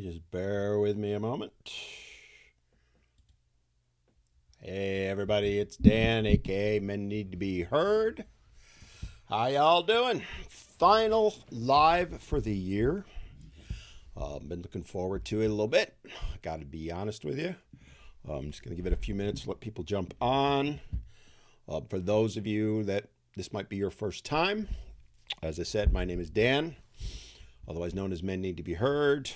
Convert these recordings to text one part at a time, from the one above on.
Just bear with me a moment. Hey, everybody, it's Dan, aka Men Need to Be Heard. How y'all doing? Final live for the year. Been looking forward to it a little bit. Got to be honest with you. I'm just going to give it a few minutes to let people jump on. For those of you that this might be your first time, as I said, my name is Dan, otherwise known as Men Need to Be Heard.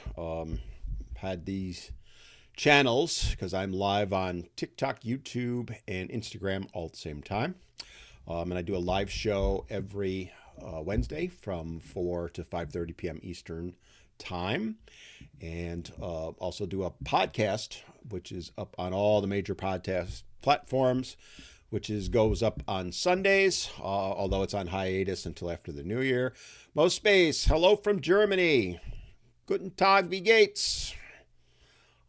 Had these channels because I'm live on TikTok, YouTube, and Instagram all at the same time. And I do a live show every Wednesday from 4 to 5:30 p.m. Eastern time. And also do a podcast, which is up on all the major podcast platforms, goes up on Sundays, although it's on hiatus until after the new year. Mo Space, hello from Germany. Guten Tag, wie geht's?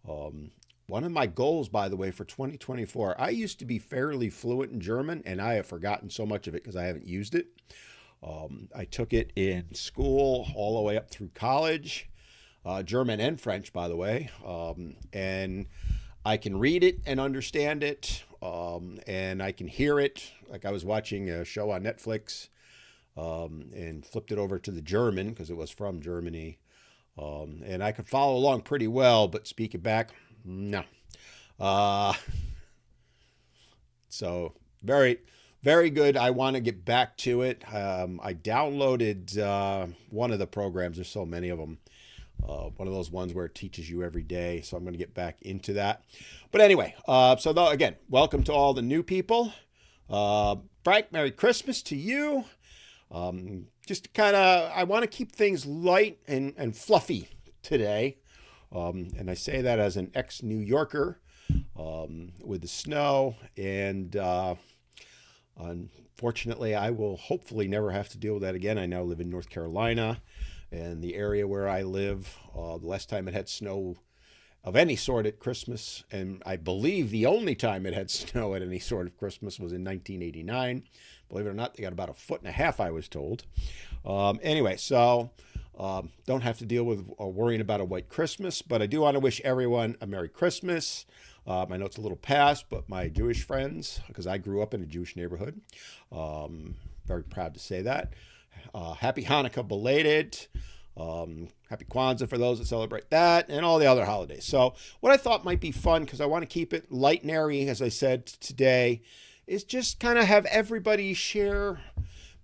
One of my goals, by the way, for 2024, I used to be fairly fluent in German, and I have forgotten so much of it because I haven't used it. I took it in school all the way up through college, German and French, by the way, and I can read it and understand it, and I can hear it. Like I was watching a show on Netflix and flipped it over to the German because it was from Germany. And I could follow along pretty well, but speak it back, no. So very, very good. I want to get back to it. I downloaded one of the programs. There's so many of them. One of those ones where it teaches you every day. So I'm going to get back into that. But anyway, again, welcome to all the new people. Frank, Merry Christmas to you. Just kind of, I want to keep things light and fluffy today. And I say that as an ex-New Yorker with the snow. And unfortunately, I will hopefully never have to deal with that again. I now live in North Carolina. And the area where I live, the last time it had snow of any sort at Christmas, and I believe the only time it had snow at any sort of Christmas was in 1989. Believe it or not, they got about 1.5 feet, I was told. Anyway, so don't have to deal with worrying about a white Christmas, but I do want to wish everyone a Merry Christmas. I know it's a little past, but my Jewish friends, because I grew up in a Jewish neighborhood, very proud to say that. Happy Hanukkah belated. Happy Kwanzaa for those that celebrate that, and all the other holidays. So what I thought might be fun, because I want to keep it light and airy, as I said today, is just kind of have everybody share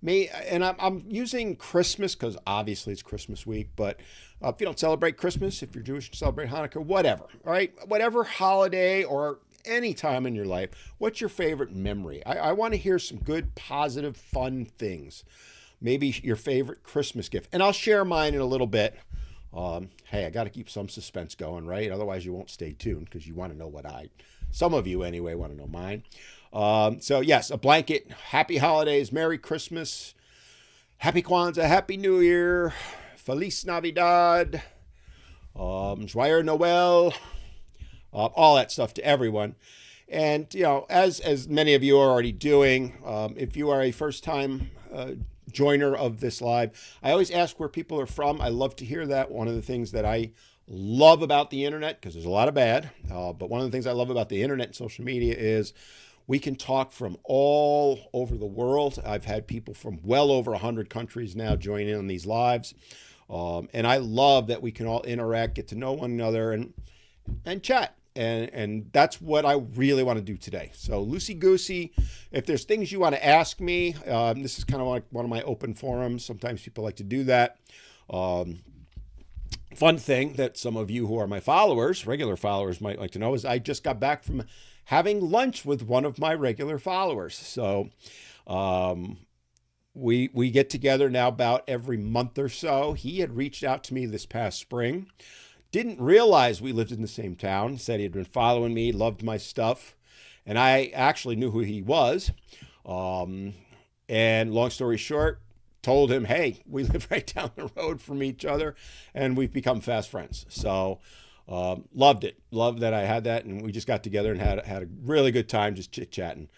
me. And I'm using Christmas because obviously it's Christmas week, but if you don't celebrate Christmas, if you're Jewish, celebrate Hanukkah, whatever, all right? Whatever holiday or any time in your life, what's your favorite memory? I want to hear some good, positive, fun things. Maybe your favorite Christmas gift. And I'll share mine in a little bit. Hey, I got to keep some suspense going, right? Otherwise, you won't stay tuned because you want to know some of you anyway, want to know mine. So yes, a blanket. Happy holidays. Merry Christmas. Happy Kwanzaa. Happy New Year. Feliz Navidad. Joyeux Noel. All that stuff to everyone. And, as many of you are already doing, if you are a first-time joiner of this live, I always ask where people are from. I love to hear that. One of the things that I love about the internet, because there's a lot of bad, but one of the things I love about the internet and social media is we can talk from all over the world. I've had people from well over 100 countries now join in on these lives. And I love that we can all interact, get to know one another, and chat. And that's what I really want to do today. So loosey-goosey, if there's things you want to ask me, this is kind of like one of my open forums. Sometimes people like to do that. Fun thing that some of you who are my followers, regular followers, might like to know is I just got back from having lunch with one of my regular followers. So we get together now about every month or so. He had reached out to me this past spring. Didn't realize we lived in the same town. Said he had been following me, loved my stuff. And I actually knew who he was. And long story short, told him, hey, we live right down the road from each other. And we've become fast friends. So loved it. Loved that I had that. And we just got together and had a really good time just chit-chatting.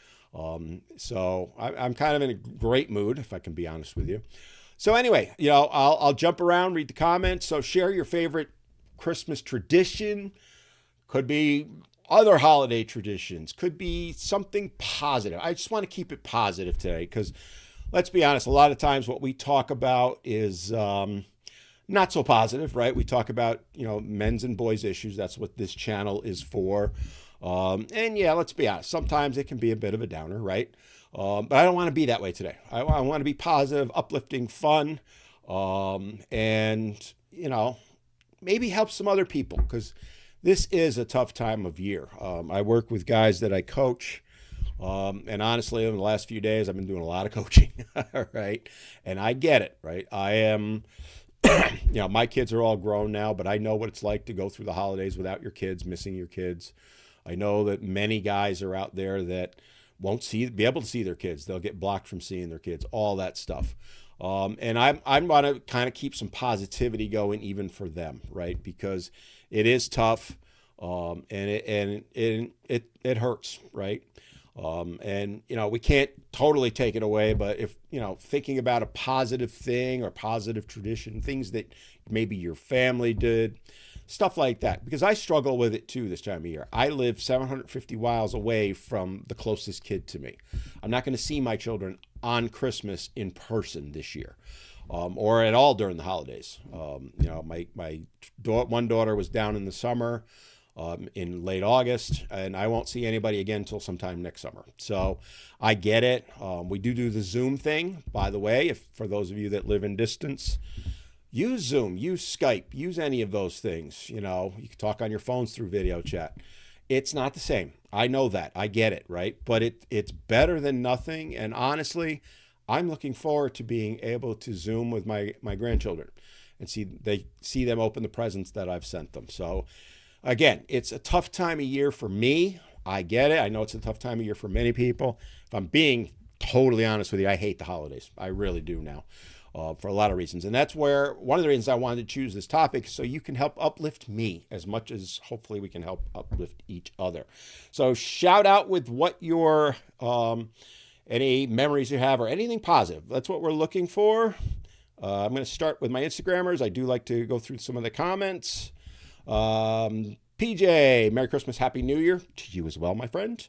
So I'm kind of in a great mood, if I can be honest with you. So anyway, I'll jump around, read the comments. So share your favorite Christmas tradition, could be other holiday traditions, could be something positive. I just want to keep it positive today because let's be honest, a lot of times what we talk about is not so positive, right? We talk about, men's and boys issues. That's what this channel is for. And yeah, let's be honest, sometimes it can be a bit of a downer, right? But I don't want to be that way today. I want to be positive, uplifting, fun, and, maybe help some other people because this is a tough time of year. I work with guys that I coach. And honestly, in the last few days, I've been doing a lot of coaching, right? And I get it, right? I am, my kids are all grown now, but I know what it's like to go through the holidays without your kids, missing your kids. I know that many guys are out there that won't be able to see their kids. They'll get blocked from seeing their kids, all that stuff. And I'm going to kind of keep some positivity going even for them, right? Because it is tough, and it hurts, right? And we can't totally take it away, but if, thinking about a positive thing or positive tradition, things that maybe your family did, stuff like that, because I struggle with it too this time of year. I live 750 miles away from the closest kid to me. I'm not going to see my children on Christmas in person this year, or at all during the holidays. My one daughter was down in the summer, in late August, and I won't see anybody again until sometime next summer. So I get it. We do the Zoom thing, by the way, for those of you that live in distance. Use Zoom, use Skype, use any of those things. You can talk on your phones through video chat. It's not the same. I know that. I get it, right? But it's better than nothing. And honestly, I'm looking forward to being able to Zoom with my grandchildren and see them open the presents that I've sent them. So again, it's a tough time of year for me. I get it. I know it's a tough time of year for many people. If I'm being totally honest with you, I hate the holidays. I really do now. For a lot of reasons. And that's where one of the reasons I wanted to choose this topic, so you can help uplift me as much as hopefully we can help uplift each other. So shout out with what your, any memories you have or anything positive. That's what we're looking for. I'm going to start with my Instagrammers. I do like to go through some of the comments. PJ, Merry Christmas, Happy New Year to you as well, my friend.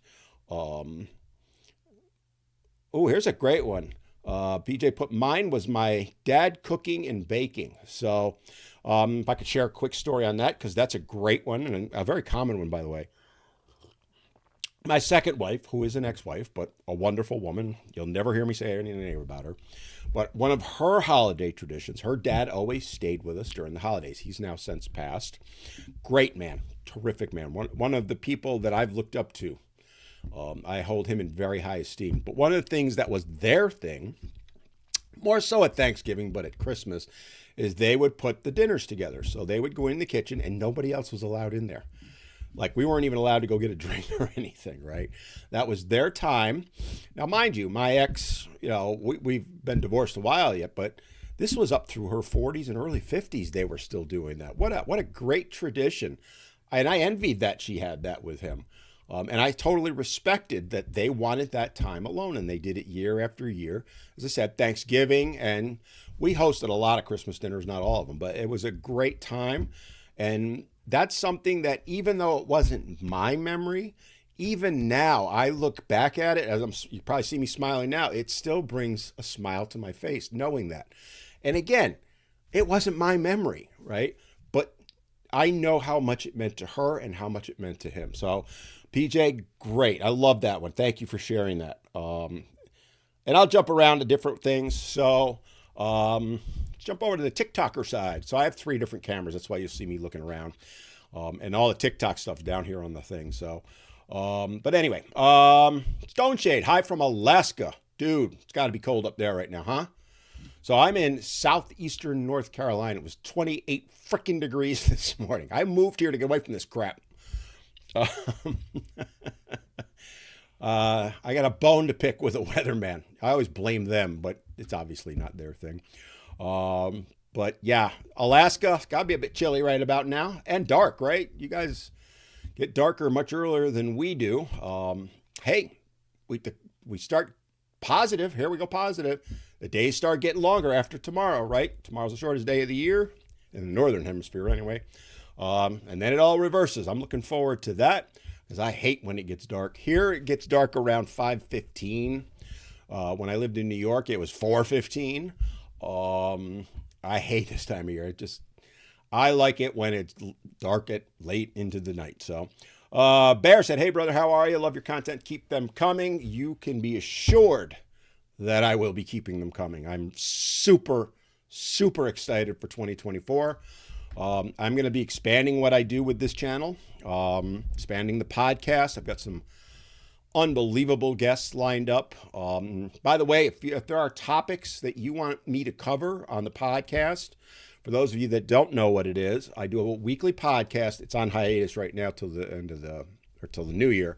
Here's a great one. PJ put, mine was my dad cooking and baking. So if I could share a quick story on that, because that's a great one and a very common one, by the way. My second wife, who is an ex-wife, but a wonderful woman. You'll never hear me say anything about her. But one of her holiday traditions, her dad always stayed with us during the holidays. He's now since passed. Great man, terrific man. One of the people that I've looked up to. I hold him in very high esteem. But one of the things that was their thing, more so at Thanksgiving, but at Christmas, is they would put the dinners together. So they would go in the kitchen and nobody else was allowed in there. Like we weren't even allowed to go get a drink or anything, right? That was their time. Now, mind you, my ex, we've been divorced a while yet, but this was up through her 40s and early 50s. They were still doing that. What a great tradition. And I envied that she had that with him. And I totally respected that they wanted that time alone, and they did it year after year. As I said, Thanksgiving, and we hosted a lot of Christmas dinners, not all of them, but it was a great time. And that's something that even though it wasn't my memory, even now I look back at it, you probably see me smiling now, it still brings a smile to my face knowing that. And again, it wasn't my memory, right? But I know how much it meant to her and how much it meant to him. So PJ, great. I love that one. Thank you for sharing that. And I'll jump around to different things. So let's jump over to the TikToker side. So I have 3 different cameras. That's why you see me looking around. And all the TikTok stuff down here on the thing. So, but anyway, Stone Shade, hi from Alaska. Dude, it's got to be cold up there right now, huh? So I'm in southeastern North Carolina. It was 28 freaking degrees this morning. I moved here to get away from this crap. I got a bone to pick with a weatherman. I always blame them, but it's obviously not their thing. But yeah, Alaska, it's got to be a bit chilly right about now, and dark, right? You guys get darker much earlier than we do. Hey, we start positive. Here we go, positive. The days start getting longer after tomorrow, right? Tomorrow's the shortest day of the year in the northern hemisphere anyway. And then it all reverses. I'm looking forward to that because I hate when it gets dark. Here it gets dark around 5:15. When I lived in New York, it was 4:15. I hate this time of year. I like it when it's dark at late into the night. So, Bear said, "Hey brother, how are you? Love your content. Keep them coming. You can be assured that I will be keeping them coming. I'm super, super excited for 2024. I'm going to be expanding what I do with this channel, expanding the podcast. I've got some unbelievable guests lined up. By the way, if there are topics that you want me to cover on the podcast, for those of you that don't know what it is, I do a weekly podcast. It's on hiatus right now till the end of till the new year.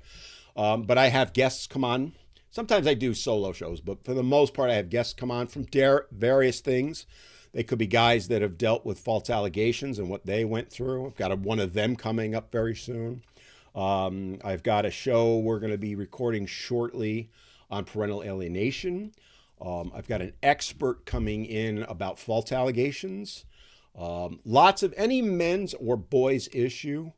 But I have guests come on. Sometimes I do solo shows, but for the most part, I have guests come on from various things. They could be guys that have dealt with false allegations and what they went through. I've got one of them coming up very soon. I've got a show we're going to be recording shortly on parental alienation. I've got an expert coming in about false allegations. Lots of any men's or boys' issue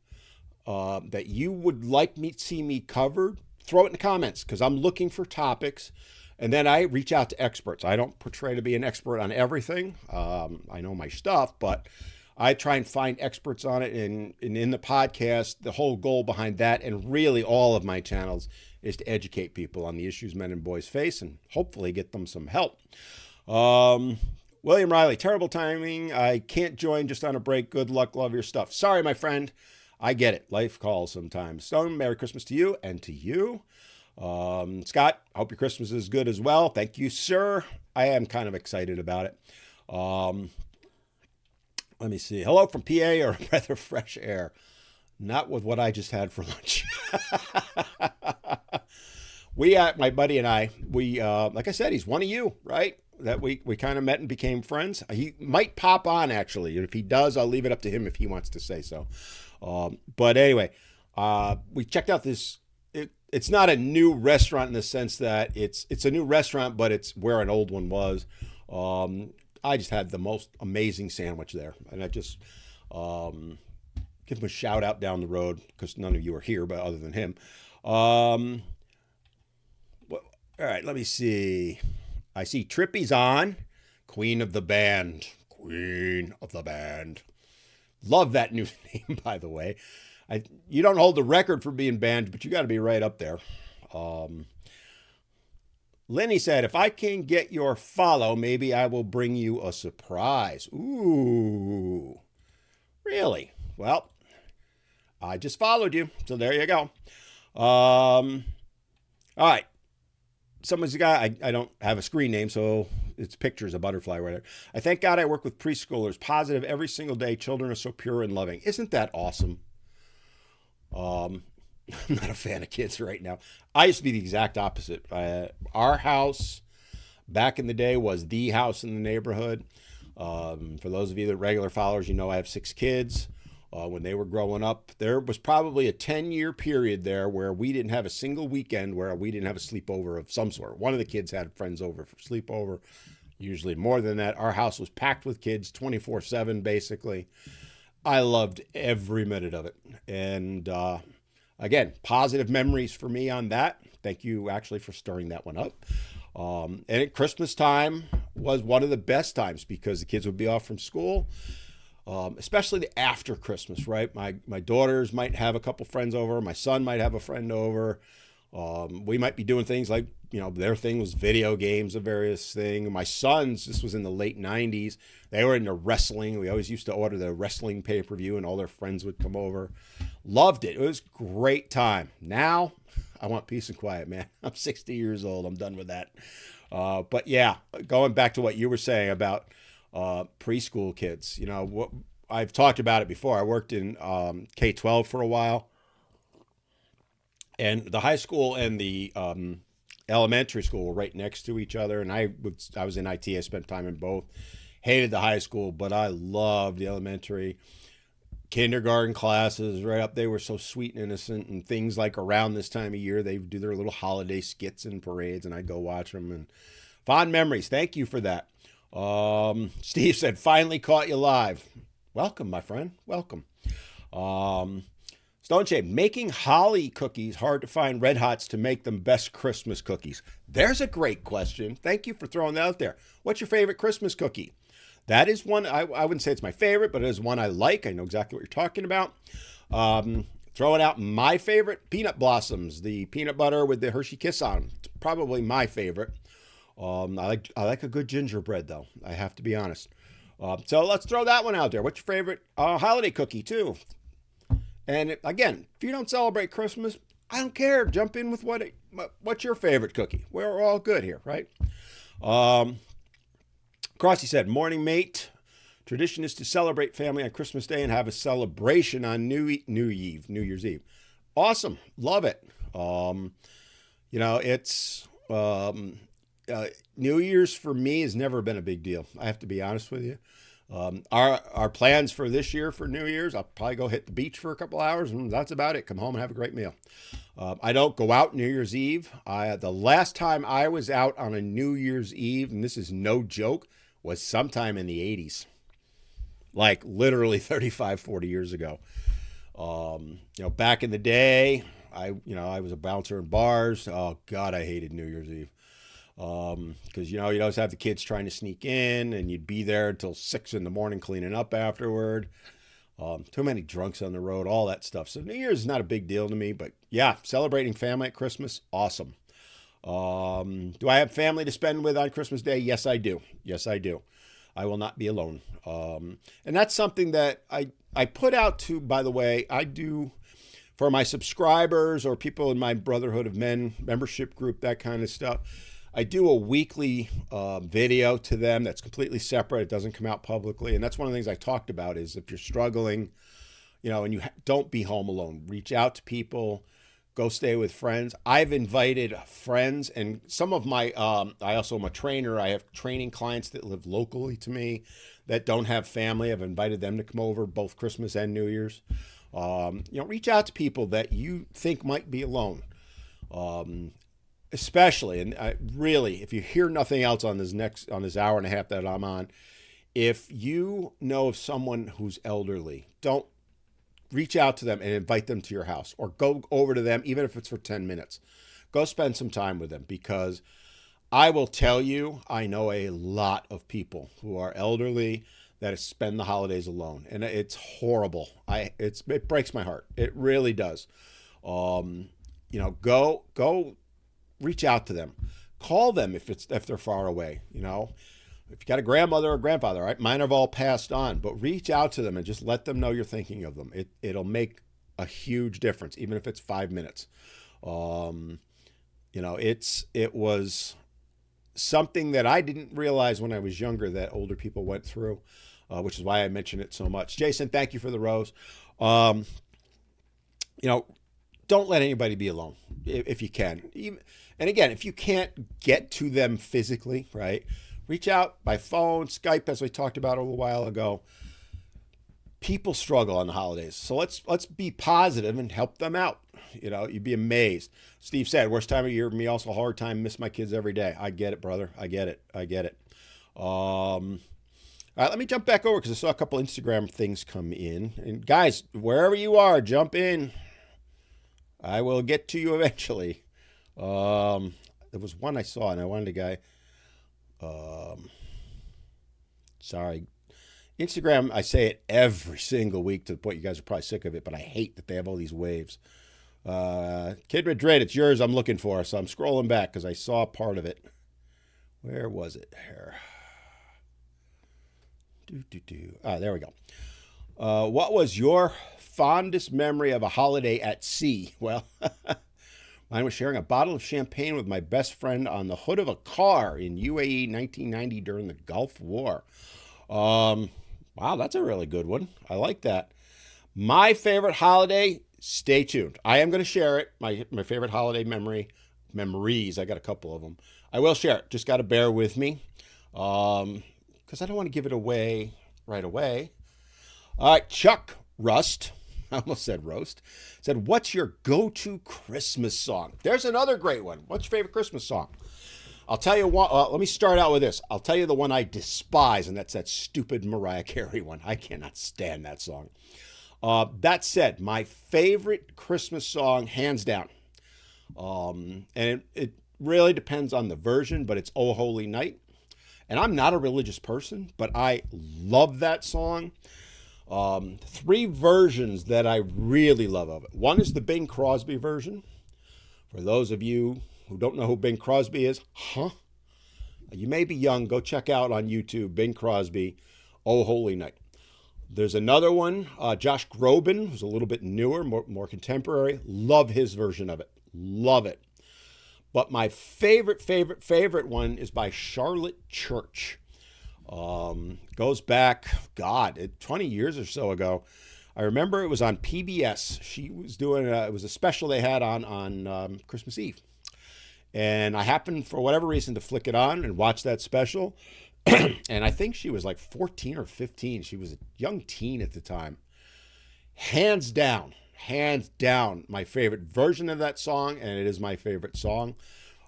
that you would like me to see me covered, throw it in the comments because I'm looking for topics. And then I reach out to experts. I don't portray to be an expert on everything. I know my stuff, but I try and find experts on it. And in the podcast, the whole goal behind that, and really all of my channels, is to educate people on the issues men and boys face and hopefully get them some help. William Riley, terrible timing. I can't join, just on a break. Good luck. Love your stuff. Sorry, my friend. I get it. Life calls sometimes. Stone, Merry Christmas to you and to you. Scott, I hope your Christmas is good as well. Thank you, sir. I am kind of excited about it. Let me see. Hello from PA, or a breath of fresh air. Not with what I just had for lunch. My buddy and I, like I said, he's one of you, right? That we kind of met and became friends. He might pop on, actually. And if he does, I'll leave it up to him if he wants to say so. But anyway, we checked out this. It's not a new restaurant in the sense that it's a new restaurant, but it's where an old one was. I just had the most amazing sandwich there. And I just give him a shout out down the road because none of you are here, but other than him. All right, let me see. I see Trippy's on. Queen of the band. Queen of the band. Love that new name, by the way. You don't hold the record for being banned, but you got to be right up there. Lenny said, if I can get your follow, maybe I will bring you a surprise. Ooh, really? Well, I just followed you, so there you go. All right. Someone's a guy, I don't have a screen name, so it's pictures, a butterfly right there. I thank God I work with preschoolers. Positive every single day. Children are so pure and loving. Isn't that awesome? I'm not a fan of kids right now. I used to be the exact opposite. Our house back in the day was the house in the neighborhood. For those of you that are regular followers, you know I have 6 kids. When they were growing up, there was probably a 10-year period there where we didn't have a single weekend where we didn't have a sleepover of some sort. One of the kids had friends over for sleepover, usually more than that. Our house was packed with kids 24/7, basically. I loved every minute of it. And again, positive memories for me on that. Thank you actually for stirring that one up. And at Christmas time was one of the best times because the kids would be off from school. Especially after Christmas, right? My daughters might have a couple friends over. My son might have a friend over. We might be doing things like, their thing was video games of various things. My sons, this was in the late 90s. They were into wrestling. We always used to order the wrestling pay-per-view and all their friends would come over. Loved it. It was a great time. Now, I want peace and quiet, man. I'm 60 years old. I'm done with that. But yeah, going back to what you were saying about preschool kids, I've talked about it before. I worked in K-12 for a while, and the high school and the elementary school were right next to each other. And I was in IT. I spent time in both. Hated the high school, but I loved the elementary. Kindergarten classes right up. They were so sweet and innocent, and things like around this time of year, they would do their little holiday skits and parades, and I'd go watch them. And fond memories. Thank you for that. Steve said, finally caught you live. Welcome, my friend. Welcome. Stone Shade, making holly cookies hard to find red hots to make them best Christmas cookies. There's a great question. Thank you for throwing that out there. What's your favorite Christmas cookie? That is one, I wouldn't say it's my favorite, but it is one I like. I know exactly what you're talking about. Throwing out my favorite, peanut blossoms, the peanut butter with the Hershey Kiss on. It's probably my favorite. I like a good gingerbread, though. I have to be honest. So let's throw that one out there. What's your favorite holiday cookie, too? And again, if you don't celebrate Christmas, I don't care. Jump in with what's your favorite cookie. We're all good here, right? Crossy said, morning, mate. Tradition is to celebrate family on Christmas Day and have a celebration on New Year's Eve. Awesome. Love it. It's New Year's for me has never been a big deal. I have to be honest with you. Our plans for this year for New Year's, I'll probably go hit the beach for a couple hours and that's about it. Come home and have a great meal. I don't go out New Year's Eve. The last time I was out on a New Year's Eve, and this is no joke, was sometime in the 80s. Like literally 35, 40 years ago. Back in the day, I was a bouncer in bars. Oh God, I hated New Year's Eve. Because you'd always have the kids trying to sneak in and you'd be there until 6 a.m. cleaning up afterward. Too many drunks on the road, all that stuff. So New Year's is not a big deal to me, but yeah, celebrating family at Christmas, awesome. Do I have family to spend with on Christmas Day? Yes, I do. Yes, I do. I will not be alone. And that's something that I put out to, by the way, I do for my subscribers or people in my Brotherhood of Men membership group, that kind of stuff. I do a weekly video to them that's completely separate. It doesn't come out publicly. And that's one of the things I talked about is if you're struggling, and you don't be home alone, reach out to people, go stay with friends. I've invited friends and some of my, I also am a trainer. I have training clients that live locally to me that don't have family. I've invited them to come over both Christmas and New Year's. Reach out to people that you think might be alone. Especially, and really, if you hear nothing else on this hour and a half that I'm on, if you know of someone who's elderly, don't reach out to them and invite them to your house or go over to them, even if it's for 10 minutes. Go spend some time with them because I will tell you, I know a lot of people who are elderly that spend the holidays alone, and it's horrible. It breaks my heart. It really does. Go reach out to them, call them if they're far away. If you got a grandmother or grandfather, right? Mine have all passed on, but reach out to them and just let them know you're thinking of them. It'll make a huge difference, even if it's 5 minutes. It was something that I didn't realize when I was younger that older people went through, which is why I mention it so much. Jason, thank you for the rose. Don't let anybody be alone if you can. And again, if you can't get to them physically, right? Reach out by phone, Skype, as we talked about a little while ago. People struggle on the holidays. So let's be positive and help them out. You'd be amazed. Steve said, worst time of year for me, also a hard time, miss my kids every day. I get it, brother. I get it. All right, let me jump back over because I saw a couple Instagram things come in. And guys, wherever you are, jump in. I will get to you eventually. There was one I saw and I wanted a guy. Sorry. Instagram, I say it every single week to the point you guys are probably sick of it, but I hate that they have all these waves. Kid Madrid, it's yours I'm looking for. So I'm scrolling back because I saw part of it. Where was it? Here. There we go. What was your fondest memory of a holiday at sea? Well, mine was sharing a bottle of champagne with my best friend on the hood of a car in UAE 1990 during the Gulf War. Wow, that's a really good one. I like that. My favorite holiday, stay tuned. I am going to share it. My favorite holiday memories. I got a couple of them. I will share it. Just got to bear with me because I don't want to give it away right away. All right, Chuck Rust, I almost said roast, said, what's your go-to Christmas song? There's another great one. What's your favorite Christmas song? I'll tell you what, let me start out with this. I'll tell you the one I despise, and that's that stupid Mariah Carey one. I cannot stand that song. That said, my favorite Christmas song, hands down, and it really depends on the version, but it's "Oh Holy Night." And I'm not a religious person, but I love that song. Three versions that I really love of it. One is the Bing Crosby version. For those of you who don't know who Bing Crosby is, you may be young. Go check out on YouTube Bing Crosby, "Oh Holy Night." There's another one, Josh Groban, who's a little bit newer, more contemporary. Love his version of it. Love it. But my favorite one is by Charlotte Church. Goes back, 20 years or so ago. I remember it was on PBS. She was doing, it was a special they had on Christmas Eve. And I happened, for whatever reason, to flick it on and watch that special. And I think she was like 14 or 15. She was a young teen at the time. Hands down, my favorite version of that song, and it is my favorite song.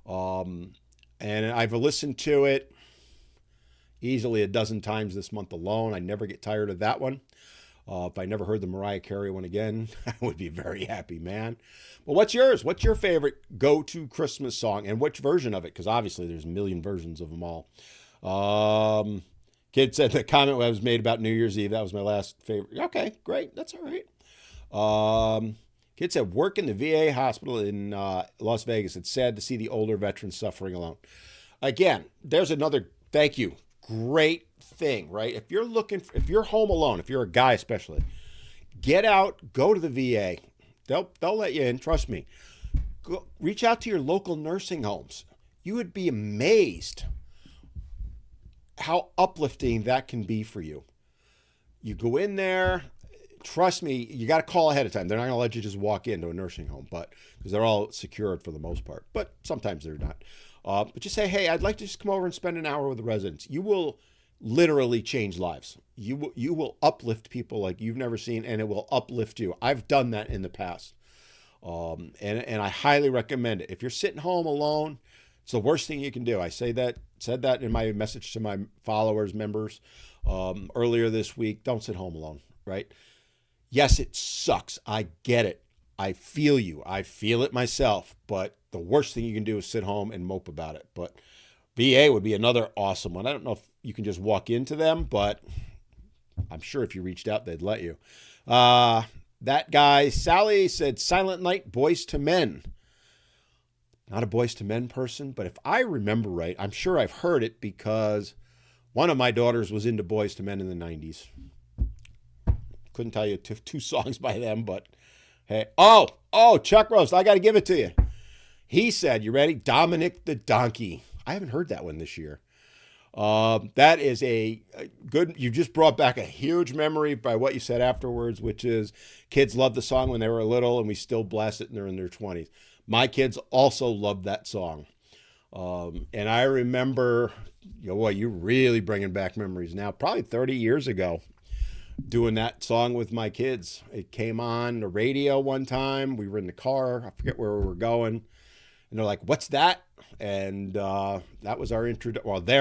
And I've listened to it easily a dozen times this month alone. I never get tired of that one. If I never heard the Mariah Carey one again, I would be a very happy man. But what's yours? What's your favorite go-to Christmas song, and which version of it? Because obviously there's a million versions of them all. Kid said the comment was made about New Year's Eve. That was my last favorite. Okay, great. That's all right. Kid said, work in the VA hospital in Las Vegas. It's sad to see the older veterans suffering alone. Again, there's another, thank you. Great thing, right? If you're home alone, if you're a guy especially, get out, go to the VA. They'll let you in, trust me. Reach out to your local nursing homes. You would be amazed how uplifting that can be for you. You go in there, trust me, you got to call ahead of time. They're not going to let you just walk into a nursing home, but because they're all secured for the most part, but sometimes they're not. But just say, hey, I'd like to just come over and spend an hour with the residents. You will literally change lives. You will uplift people like you've never seen, and it will uplift you. I've done that in the past, and I highly recommend it. If you're sitting home alone, it's the worst thing you can do. I said that in my message to my followers, members, earlier this week. Don't sit home alone, right? Yes, it sucks. I get it. I feel you. I feel it myself. But the worst thing you can do is sit home and mope about it. But VA would be another awesome one. I don't know if you can just walk into them, but I'm sure if you reached out, they'd let you. That guy, Sally, said Silent Night, Boys to Men. Not a Boys to Men person, but if I remember right, I'm sure I've heard it because one of my daughters was into Boys to Men in the 90s. Couldn't tell you two songs by them, but hey. Oh, Chuck Roast, I got to give it to you. He said, you ready? Dominic the Donkey. I haven't heard that one this year. That is a good, you just brought back a huge memory by what you said afterwards, which is kids loved the song when they were little and we still blast it and they're in their 20s. My kids also loved that song. And I remember, you're really bringing back memories now, probably 30 years ago, doing that song with my kids. It came on the radio one time. We were in the car. I forget where we were going. And they're like, what's that? And that was their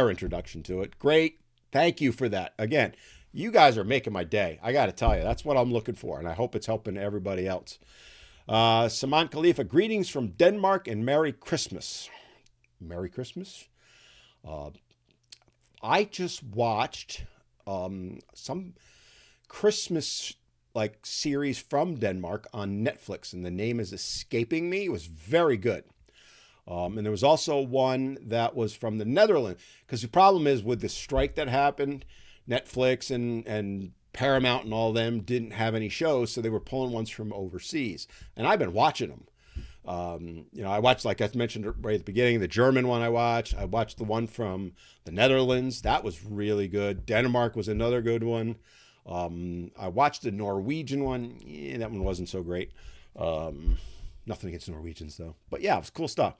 introduction to it. Great. Thank you for that. Again, you guys are making my day. I got to tell you, that's what I'm looking for. And I hope it's helping everybody else. Saman Khalifa, greetings from Denmark and Merry Christmas. Merry Christmas. I just watched some Christmas series from Denmark on Netflix, and the name is escaping me. It was very good. And there was also one that was from the Netherlands, because the problem is with the strike that happened, Netflix and Paramount and all them didn't have any shows, so they were pulling ones from overseas. And I've been watching them. I watched, like I mentioned right at the beginning, the German one I watched. I watched the one from the Netherlands. That was really good. Denmark was another good one. I watched the Norwegian one. Yeah, that one wasn't so great. Nothing against Norwegians, though. But yeah, it was cool stuff.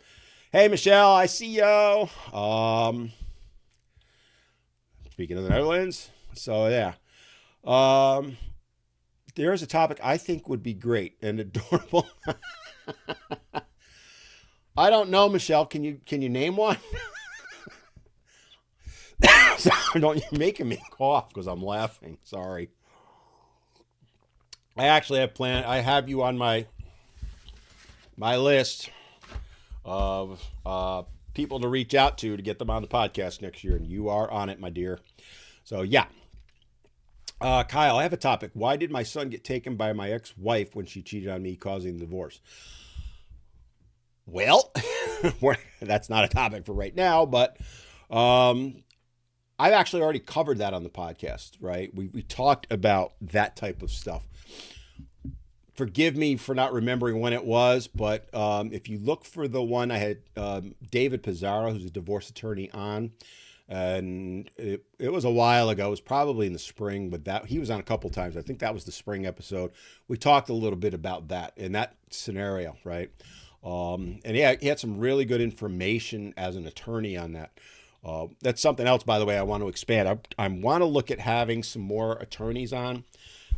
Hey, Michelle, I see you. Speaking of the Netherlands. So, yeah. There's a topic I think would be great and adorable. I don't know, Michelle. Can you name one? You're making me cough because I'm laughing. Sorry. I actually have planned. I have you on my list of people to reach out to get them on the podcast next year, and you are on it, my dear. So yeah, Kyle, I have a topic. Why did my son get taken by my ex-wife when she cheated on me, causing the divorce? Well, that's not a topic for right now, but I've actually already covered that on the podcast, right? We talked about that type of stuff. Forgive me for not remembering when it was, but if you look for the one I had David Pizarro, who's a divorce attorney, on, and it was a while ago. It was probably in the spring, but that he was on a couple times. I think that was the spring episode. We talked a little bit about that in that scenario, right? And yeah, he had some really good information as an attorney on that. That's something else, by the way, I want to expand. I want to look at having some more attorneys on.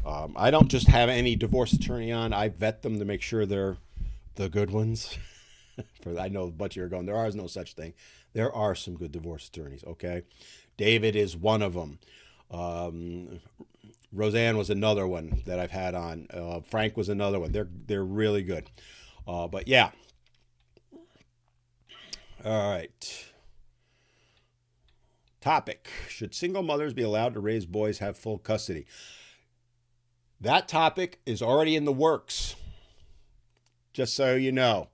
I don't just have any divorce attorney on. I vet them to make sure they're the good ones. I know a bunch of you are going, there is no such thing. There are some good divorce attorneys, okay? David is one of them. Roseanne was another one that I've had on. Frank was another one. They're really good. But yeah. All right. Topic. Should single mothers be allowed to raise boys, have full custody? That topic is already in the works. Just so you know.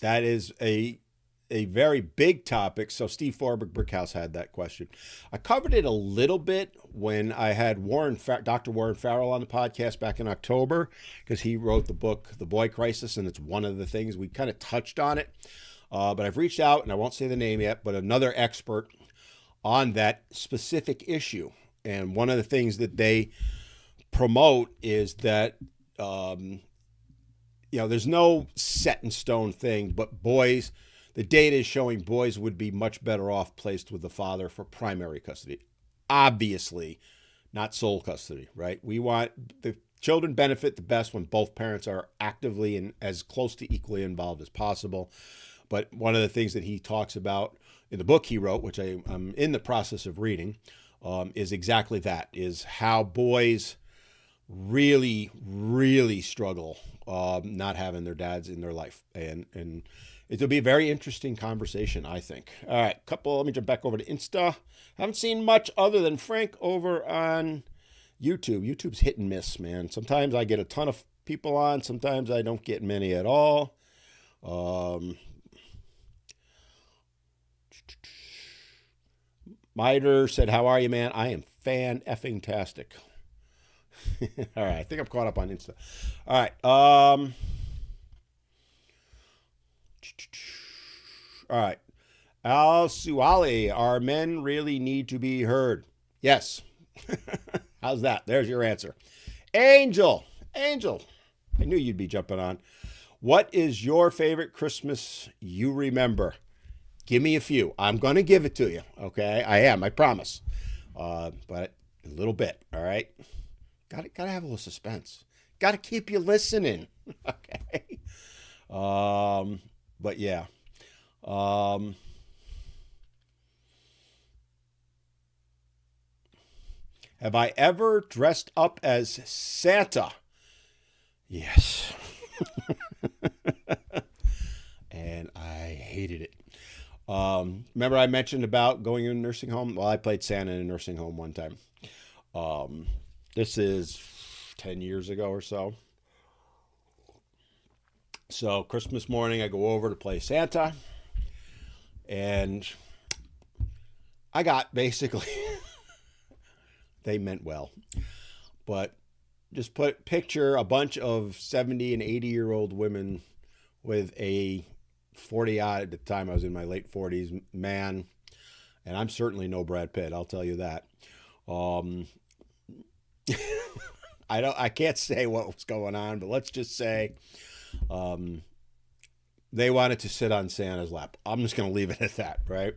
That is a very big topic. So Steve Forberg Brickhouse had that question. I covered it a little bit when I had Dr. Warren Farrell on the podcast back in October, because he wrote the book, The Boy Crisis, and it's one of the things we kind of touched on it. But I've reached out, and I won't say the name yet, but another expert on that specific issue. And one of the things that they promote is that, there's no set in stone thing, but boys, the data is showing boys would be much better off placed with the father for primary custody. Obviously, not sole custody, right? We want the children benefit the best when both parents are actively and as close to equally involved as possible. But one of the things that he talks about in the book he wrote, which I'm in the process of reading, is exactly that, is how boys really, really struggle not having their dads in their life. And it'll be a very interesting conversation, I think. All right, let me jump back over to Insta. Haven't seen much other than Frank over on YouTube. YouTube's hit and miss, man. Sometimes I get a ton of people on. Sometimes I don't get many at all. Miter said, how are you, man? I am fan-effing-tastic. All right, I think I'm caught up on Insta. All right. All right. Al Suali, are men really need to be heard? Yes. How's that? There's your answer. Angel, I knew you'd be jumping on. What is your favorite Christmas you remember? Give me a few. I'm going to give it to you. Okay. I am. I promise. But a little bit. All right. Got to have a little suspense. Got to keep you listening. Okay. But yeah. Have I ever dressed up as Santa? Yes. And I hated it. Remember I mentioned about going in a nursing home? Well, I played Santa in a nursing home one time. This is 10 years ago or so. So Christmas morning, I go over to play Santa. And I got basically, they meant well. But just picture a bunch of 70 and 80-year-old women with a 40-odd, at the time I was in my late 40s, man. And I'm certainly no Brad Pitt, I'll tell you that. I can't say what was going on, but let's just say they wanted to sit on Santa's lap. I'm just going to leave it at that, right?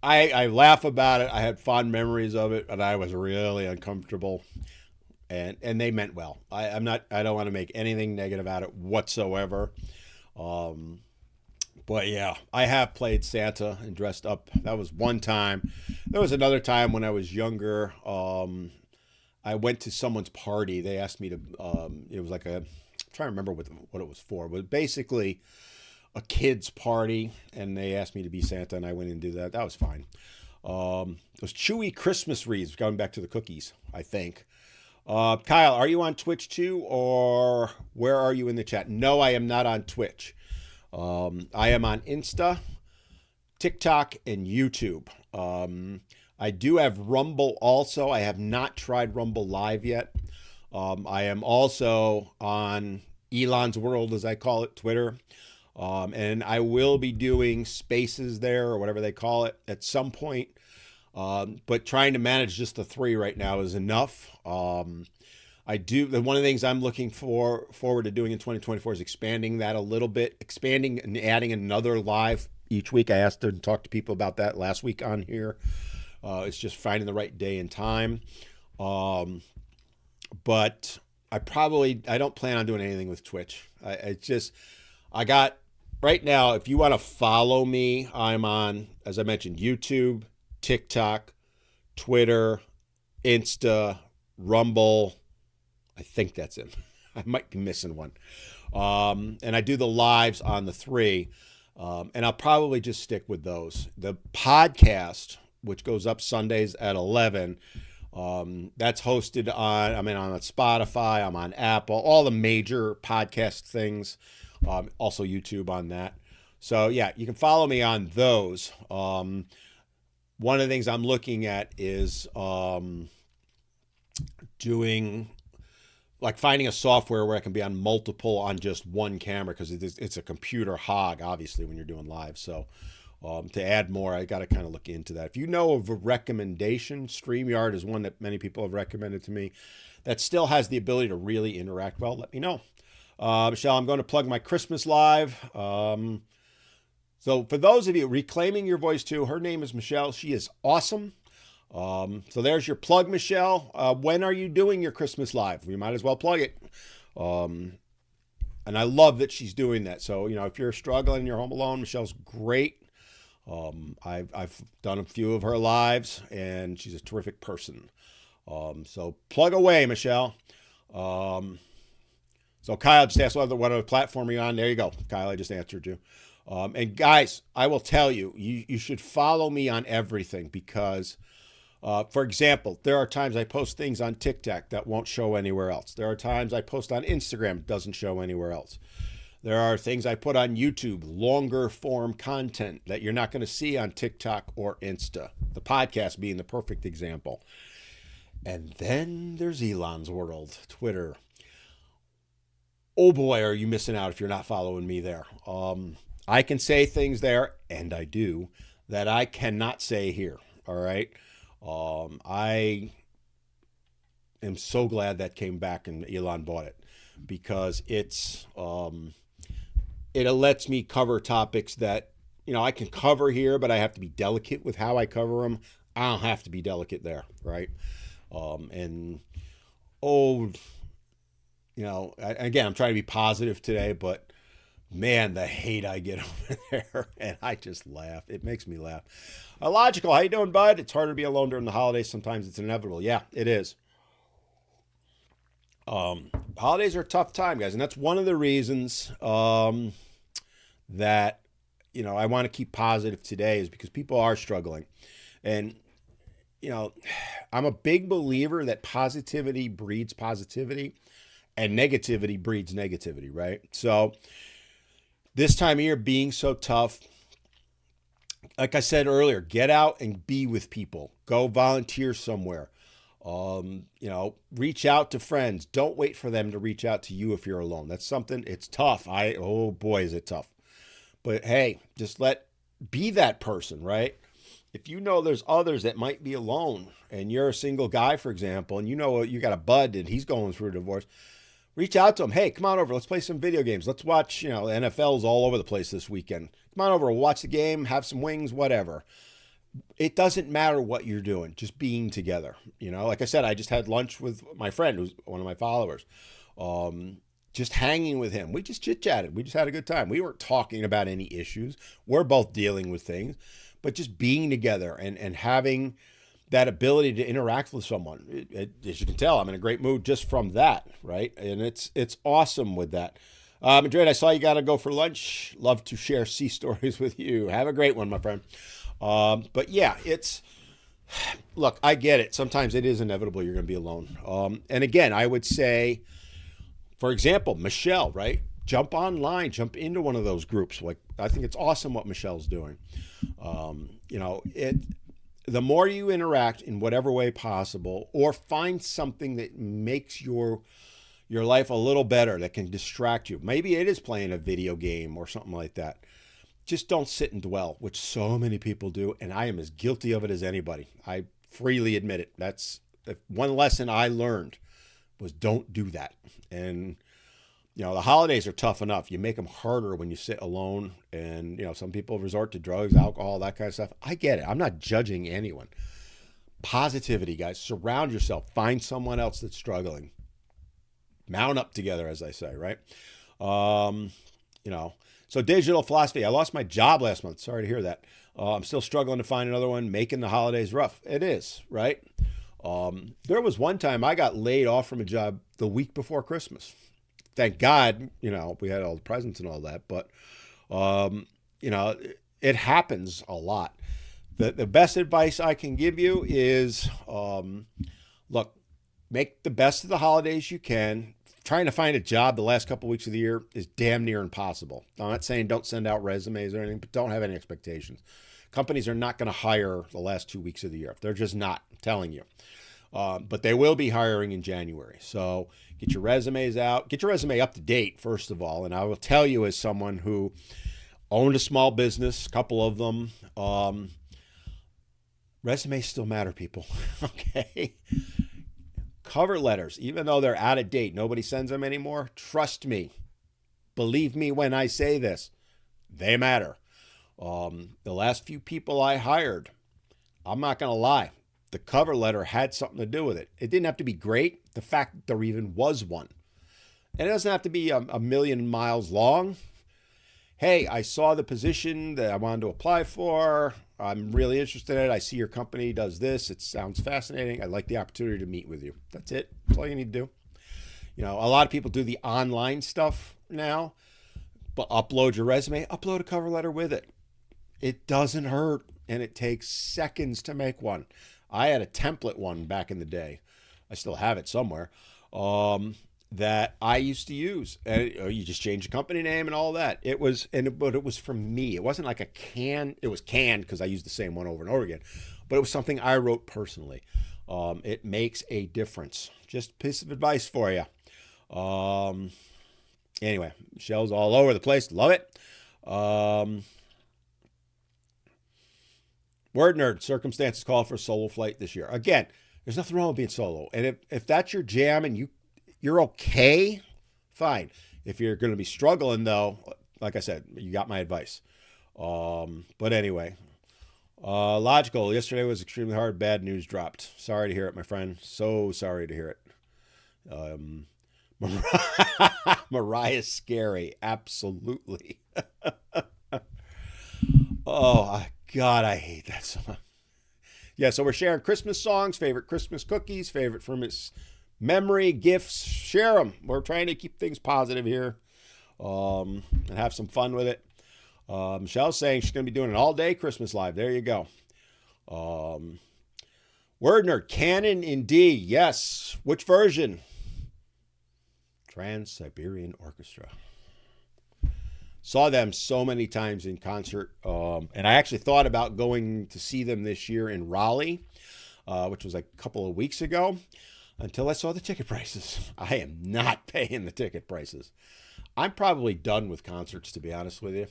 I laugh about it. I had fond memories of it, and I was really uncomfortable. And they meant well. I don't want to make anything negative out of it whatsoever. But yeah, I have played Santa and dressed up. That was one time. There was another time when I was younger. I went to someone's party. They asked me to, it was like I'm trying to remember what it was for, but basically a kid's party, and they asked me to be Santa, and I went and did that. That was fine. Those chewy Christmas wreaths, going back to the cookies, I think. Kyle, are you on Twitch too, or where are you in the chat? No, I am not on Twitch. I am on Insta, TikTok, and YouTube. I do have Rumble also. I have not tried Rumble Live yet. I am also on Elon's World, as I call it, Twitter. And I will be doing spaces there, or whatever they call it, at some point. But trying to manage just the 3 right now is enough. One of the things I'm looking forward to doing in 2024 is expanding that a little bit, expanding and adding another live each week. I asked to talk to people about that last week on here. It's just finding the right day and time. But I don't plan on doing anything with Twitch. Right now, if you want to follow me, I'm on, as I mentioned, YouTube, TikTok, Twitter, Insta, Rumble. I think that's it. I might be missing one. And I do the lives on the 3. And I'll probably just stick with those. The podcast, which goes up Sundays at 11, that's hosted I'm on Spotify, I'm on Apple, all the major podcast things. Also YouTube on that. So yeah, you can follow me on those. One of the things I'm looking at is finding a software where I can be on multiple on just one camera, because it's a computer hog, obviously, when you're doing live. So to add more, I got to kind of look into that. If you know of a recommendation, StreamYard is one that many people have recommended to me that still has the ability to really interact well, let me know. Michelle, I'm going to plug my Christmas live. So for those of you reclaiming your voice too, her name is Michelle. She is awesome. So there's your plug, Michelle. When are you doing your Christmas live? We might as well plug it. And I love that she's doing that. So, if you're struggling, you're home alone, Michelle's great. I've done a few of her lives, and she's a terrific person. So plug away, Michelle. So Kyle just asked what other platform are you on. There you go, Kyle. I just answered you. And guys, I will tell you, you should follow me on everything, because, for example, there are times I post things on TikTok that won't show anywhere else. There are times I post on Instagram, doesn't show anywhere else. There are things I put on YouTube, longer form content that you're not going to see on TikTok or Insta. The podcast being the perfect example. And then there's Elon's World, Twitter. Oh boy, are you missing out if you're not following me there. I can say things there, and I do, that I cannot say here. All right. I am so glad that came back and Elon bought it, because it lets me cover topics that, I can cover here, but I have to be delicate with how I cover them. I don't have to be delicate there. Right. Again, I'm trying to be positive today, but man, the hate I get over there, and I just laugh. It makes me laugh. Logical, how you doing, bud? It's harder to be alone during the holidays. Sometimes it's inevitable. Yeah, it is. Holidays are a tough time, guys, and that's one of the reasons that I want to keep positive today, is because people are struggling, and I'm a big believer that positivity breeds positivity, and negativity breeds negativity, right? So this time of year being so tough, like I said earlier, get out and be with people. Go volunteer somewhere. Reach out to friends. Don't wait for them to reach out to you if you're alone. That's something, it's tough. Oh boy, is it tough. But hey, just be that person, right? If you know there's others that might be alone, and you're a single guy, for example, and you got a bud and he's going through a divorce, reach out to him. Hey, come on over. Let's play some video games. Let's watch, the NFL's all over the place this weekend. Come on over. We'll watch the game, have some wings, whatever. It doesn't matter what you're doing, just being together. Like I said, I just had lunch with my friend, who's one of my followers. Just hanging with him. We just chit-chatted. We just had a good time. We weren't talking about any issues. We're both dealing with things, but just being together and having that ability to interact with someone. As you can tell, I'm in a great mood just from that, right? And it's awesome with that. Madrid, I saw you got to go for lunch. Love to share sea stories with you. Have a great one, my friend. But yeah, look, I get it. Sometimes it is inevitable you're going to be alone. And again, I would say, for example, Michelle, right? Jump online, jump into one of those groups. Like, I think it's awesome what Michelle's doing. The more you interact in whatever way possible, or find something that makes your life a little better, that can distract you. Maybe it is playing a video game or something like that. Just don't sit and dwell, which so many people do, and I am as guilty of it as anybody. I freely admit it. That's one lesson I learned, was don't do that. And the holidays are tough enough. You make them harder when you sit alone, and some people resort to drugs, alcohol, that kind of stuff. I get it. I'm not judging anyone. Positivity, guys. Surround yourself. Find someone else that's struggling. Mount up together, as I say, right? So digital philosophy. I lost my job last month. Sorry to hear that. I'm still struggling to find another one, making the holidays rough. It is, right? There was one time I got laid off from a job the week before Christmas. Thank God, we had all the presents and all that. But, it happens a lot. The best advice I can give you is, look, make the best of the holidays you can. Trying to find a job the last couple of weeks of the year is damn near impossible. I'm not saying don't send out resumes or anything, but don't have any expectations. Companies are not going to hire the last 2 weeks of the year. They're just not, I'm telling you. But they will be hiring in January. So get your resumes out. Get your resume up to date, first of all. And I will tell you, as someone who owned a small business, a couple of them, resumes still matter, people. Okay? Cover letters, even though they're out of date, nobody sends them anymore. Trust me. Believe me when I say this. They matter. The last few people I hired, I'm not going to lie, the cover letter had something to do with it. It didn't have to be great. The fact that there even was one. And it doesn't have to be a million miles long. Hey, I saw the position that I wanted to apply for. I'm really interested in it. I see your company does this. It sounds fascinating. I'd like the opportunity to meet with you. That's it. That's all you need to do. A lot of people do the online stuff now, but upload your resume, upload a cover letter with it. It doesn't hurt, and it takes seconds to make one. I had a template one back in the day. I still have it somewhere. That I used to use, and you just change the company name and all that. But it was from me. It wasn't like it was canned because I used the same one over and over again, but it was something I wrote personally. It makes a difference. Just a piece of advice for you. Anyway, Michelle's all over the place. Love it. Word nerd, circumstances call for a solo flight this year. Again, there's nothing wrong with being solo. And if that's your jam and you're okay, fine. If you're going to be struggling, though, like I said, you got my advice. But anyway, logical. Yesterday was extremely hard. Bad news dropped. Sorry to hear it, my friend. So sorry to hear it. Mariah's scary. Absolutely. Oh, God, I hate that song. Yeah, so we're sharing Christmas songs, favorite Christmas cookies, favorite from his memory, gifts. Share them. We're trying to keep things positive here and have some fun with it. Michelle's saying she's going to be doing an all-day Christmas live. There you go. Word nerd, Canon in D. Yes. Which version? Trans-Siberian Orchestra. Saw them so many times in concert. And I actually thought about going to see them this year in Raleigh, which was like a couple of weeks ago, until I saw the ticket prices. I am not paying the ticket prices. I'm probably done with concerts, to be honest with you.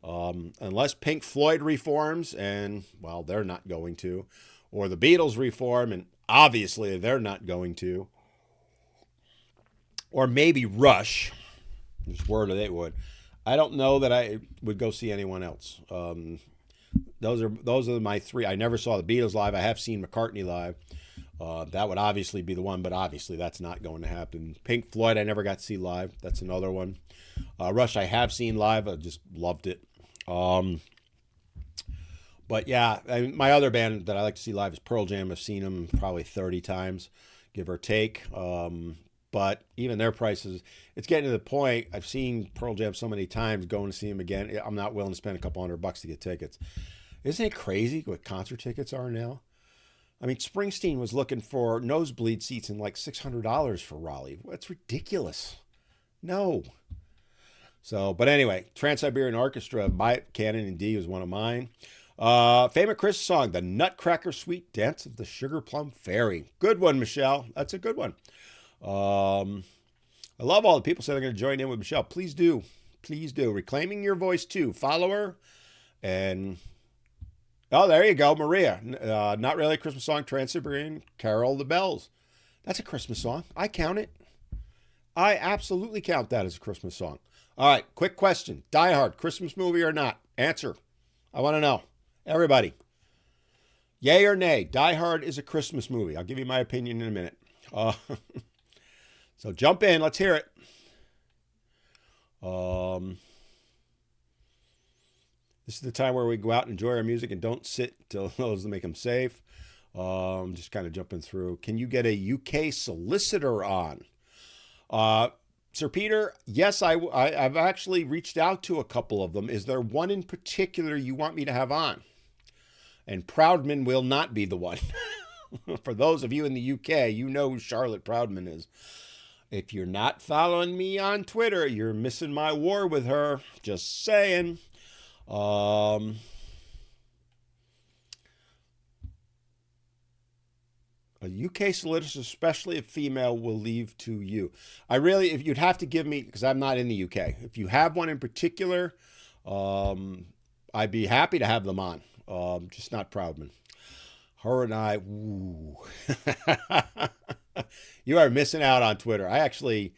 Unless Pink Floyd reforms, and, well, they're not going to, or the Beatles reform, and obviously they're not going to, or maybe Rush. Just word they would. I don't know that I would go see anyone else. Those are my three. I never saw the Beatles live. I have seen McCartney live. That would obviously be the one, but obviously that's not going to happen. Pink Floyd, I never got to see live. That's another one. Rush, I have seen live. I just loved it. But yeah, my other band that I like to see live is Pearl Jam. I've seen them probably 30 times, give or take. But even their prices, it's getting to the point. I've seen Pearl Jam so many times, going to see them again. I'm not willing to spend a couple $100 to get tickets. Isn't it crazy what concert tickets are now? I mean, Springsteen was looking for nosebleed seats in like $600 for Raleigh. That's ridiculous. No. So, but anyway, Trans-Siberian Orchestra by Canon in D was one of mine. Favorite Christmas song, The Nutcracker Sweet Dance of the Sugar Plum Fairy. Good one, Michelle. That's a good one. I love all the people saying they're going to join in with Michelle. Please do. Please do. Reclaiming Your Voice too. Follow her. And, oh, there you go, Maria. Not really a Christmas song, Trans-Siberian, Carol the Bells. That's a Christmas song. I count it. I absolutely count that as a Christmas song. All right, quick question. Die Hard, Christmas movie or not? Answer. I want to know. Everybody. Yay or nay? Die Hard is a Christmas movie. I'll give you my opinion in a minute. So jump in. Let's hear it. This is the time where we go out and enjoy our music and don't sit till those to make them safe. Just kind of jumping through. Can you get a UK solicitor on? Sir Peter, yes, I've actually reached out to a couple of them. Is there one in particular you want me to have on? And Proudman will not be the one. For those of you in the UK, you know who Charlotte Proudman is. If you're not following me on Twitter, you're missing my war with her. Just saying. A UK solicitor, especially a female, will leave to you. If you'd have to give me, because I'm not in the UK, if you have one in particular, I'd be happy to have them on. Just not Proudman. Her and I, ooh. You are missing out on Twitter. I actually,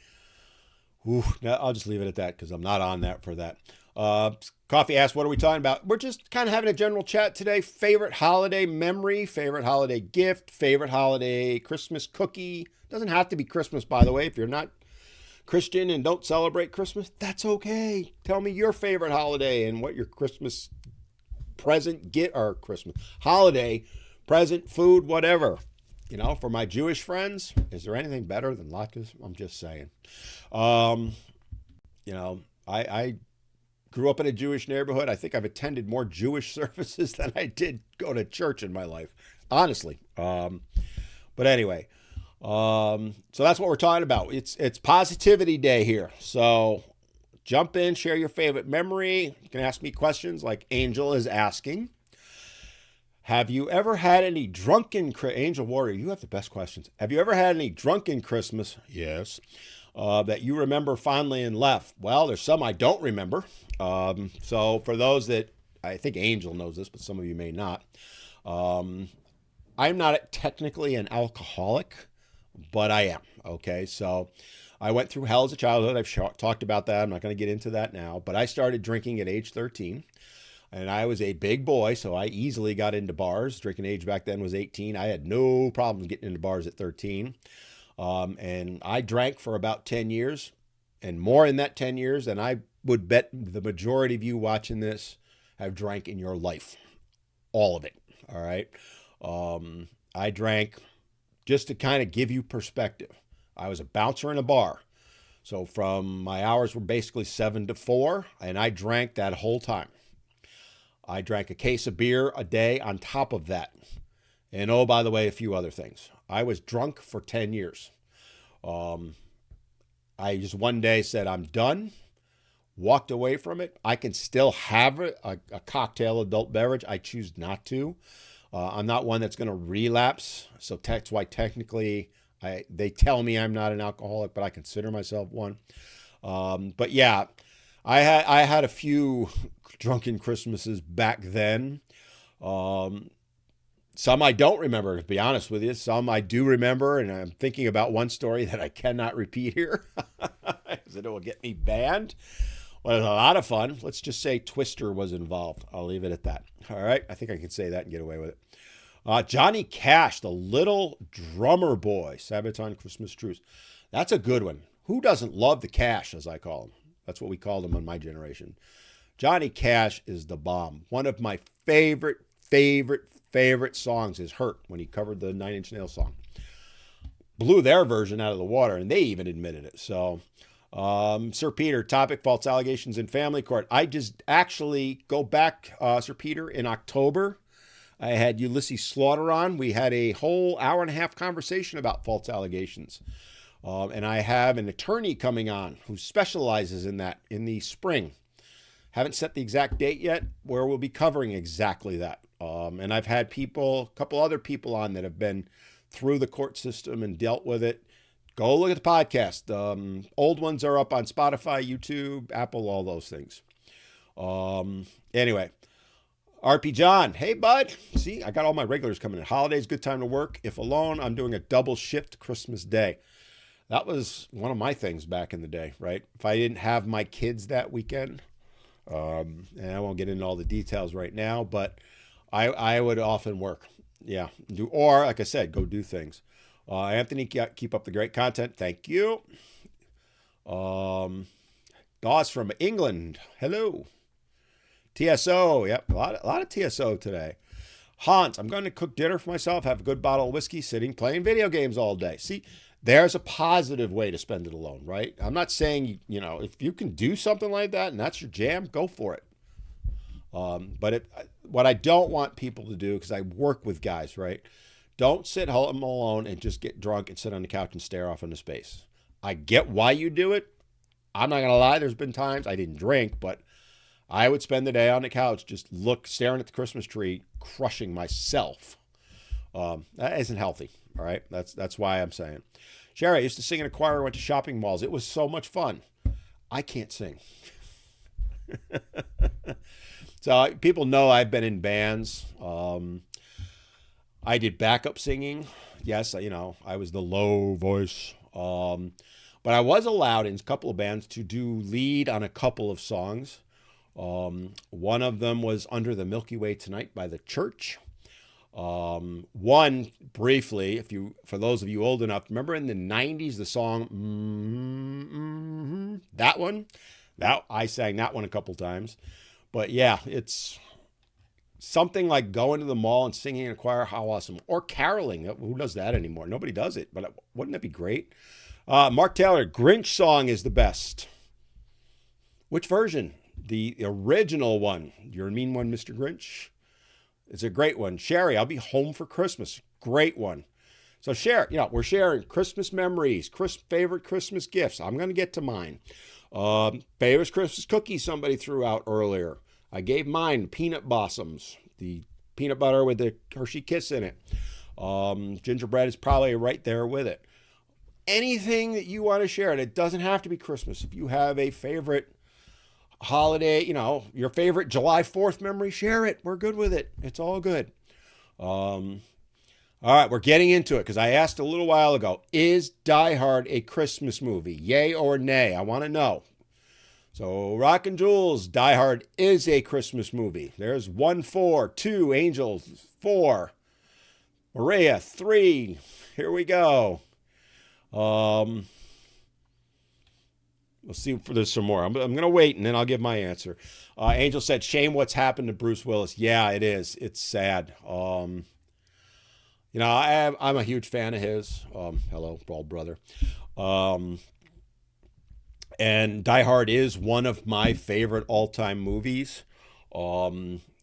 no, I'll just leave it at that because I'm not on that for that. Coffee asks, what are we talking about? We're just kind of having a general chat today. Favorite holiday memory, favorite holiday gift, favorite holiday Christmas cookie. Doesn't have to be Christmas, by the way. If you're not Christian and don't celebrate Christmas, that's okay. Tell me your favorite holiday and what your Christmas present get or Christmas holiday present, food, whatever. You know, for my Jewish friends, is there anything better than latkes? I'm just saying. You know, I grew up in a Jewish neighborhood. I think I've attended more Jewish services than I did go to church in my life, honestly. But anyway, so that's what we're talking about. It's Positivity Day here. So jump in, share your favorite memory. You can ask me questions like Angel is asking. Have you ever had any drunken, Angel Warrior, you have the best questions. Have you ever had any drunken Christmas? Yes. That you remember fondly and left? Well, there's some I don't remember. So for those that, I think Angel knows this, but some of you may not. I'm not technically an alcoholic, but I am. Okay. So I went through hell as a childhood. I've talked about that. I'm not going to get into that now, but I started drinking at age 13. And I was a big boy, so I easily got into bars. Drinking age back then was 18. I had no problems getting into bars at 13. And I drank for about 10 years and more in that 10 years than I would bet the majority of you watching this have drank in your life. All of it. All right. I drank just to kind of give you perspective. I was a bouncer in a bar. So my hours were basically 7 to 4, and I drank that whole time. I drank a case of beer a day on top of that. And oh, by the way, a few other things. I was drunk for 10 years. I just one day said, I'm done, walked away from it. I can still have a cocktail adult beverage. I choose not to. I'm not one that's going to relapse. So that's why technically they tell me I'm not an alcoholic, but I consider myself one. But yeah, I had a few drunken Christmases back then. Some I don't remember, to be honest with you. Some I do remember, and I'm thinking about one story that I cannot repeat here because it will get me banned. Well, it was a lot of fun. Let's just say Twister was involved. I'll leave it at that. All right? I think I can say that and get away with it. Johnny Cash, the Little Drummer Boy, Sabaton Christmas Truce. That's a good one. Who doesn't love the Cash, as I call him? That's what we called him in my generation. Johnny Cash is the bomb. One of my favorite favorite songs is Hurt, when he covered the Nine Inch Nails song. Blew their version out of the water, and they even admitted it. So, Sir Peter, topic, false allegations in family court. I just actually go back, Sir Peter, in October. I had Ulysses Slaughter on. We had a whole hour and a half conversation about false allegations. And I have an attorney coming on who specializes in that in the spring. Haven't set the exact date yet where we'll be covering exactly that. And I've had a couple other people on that have been through the court system and dealt with it. Go look at the podcast. Old ones are up on Spotify, YouTube, Apple, all those things. Anyway, RP John, hey bud. See, I got all my regulars coming in. Holidays, good time to work. If alone, I'm doing a double shift Christmas Day. That was one of my things back in the day, right? If I didn't have my kids that weekend, and I won't get into all the details right now, but I would often work. Yeah. Or, like I said, go do things. Anthony, keep up the great content. Thank you. Dawes from England. Hello. TSO. Yep. A lot of TSO today. Hans, I'm going to cook dinner for myself, have a good bottle of whiskey, sitting, playing video games all day. See, there's a positive way to spend it alone, right? I'm not saying, if you can do something like that and that's your jam, go for it. But what I don't want people to do, because I work with guys, right? Don't sit home alone and just get drunk and sit on the couch and stare off into space. I get why you do it. I'm not going to lie. There's been times I didn't drink, but I would spend the day on the couch, just staring at the Christmas tree, crushing myself. That isn't healthy. All right. That's why I'm saying. Sherry, I used to sing in a choir, went to shopping malls. It was so much fun. I can't sing. So people know I've been in bands. I did backup singing. Yes, I was the low voice. But I was allowed in a couple of bands to do lead on a couple of songs. One of them was Under the Milky Way Tonight by The Church. One, briefly, for those of you old enough, remember in the 90s, the song, that one? I sang that one a couple times. But yeah, it's something like going to the mall and singing in a choir. How awesome. Or caroling. Who does that anymore? Nobody does it, but wouldn't that be great? Mark Taylor, Grinch song is the best. Which version? The original one. You're a mean one, Mr. Grinch. It's a great one. Sherry, I'll be home for Christmas. Great one. So share, we're sharing Christmas memories, favorite Christmas gifts. I'm going to get to mine. Favorite Christmas cookies somebody threw out earlier. I gave mine peanut blossoms, the peanut butter with the Hershey Kiss in it. Gingerbread is probably right there with it. Anything that you want to share, and it doesn't have to be Christmas. If you have a favorite holiday, your favorite July 4th memory, share it. We're good with it. It's all good. All right, we're getting into it because I asked a little while ago, is Die Hard a Christmas movie? Yay or nay? I want to know. So, Rock and Jules, Die Hard is a Christmas movie. There's 1, 4, 2, Angels, 4, Maria, 3. Here we go. We'll see if there's some more. I'm going to wait, and then I'll give my answer. Angel said, shame what's happened to Bruce Willis. Yeah, it is. It's sad. I'm a huge fan of his. Hello, bald brother. And Die Hard is one of my favorite all-time movies.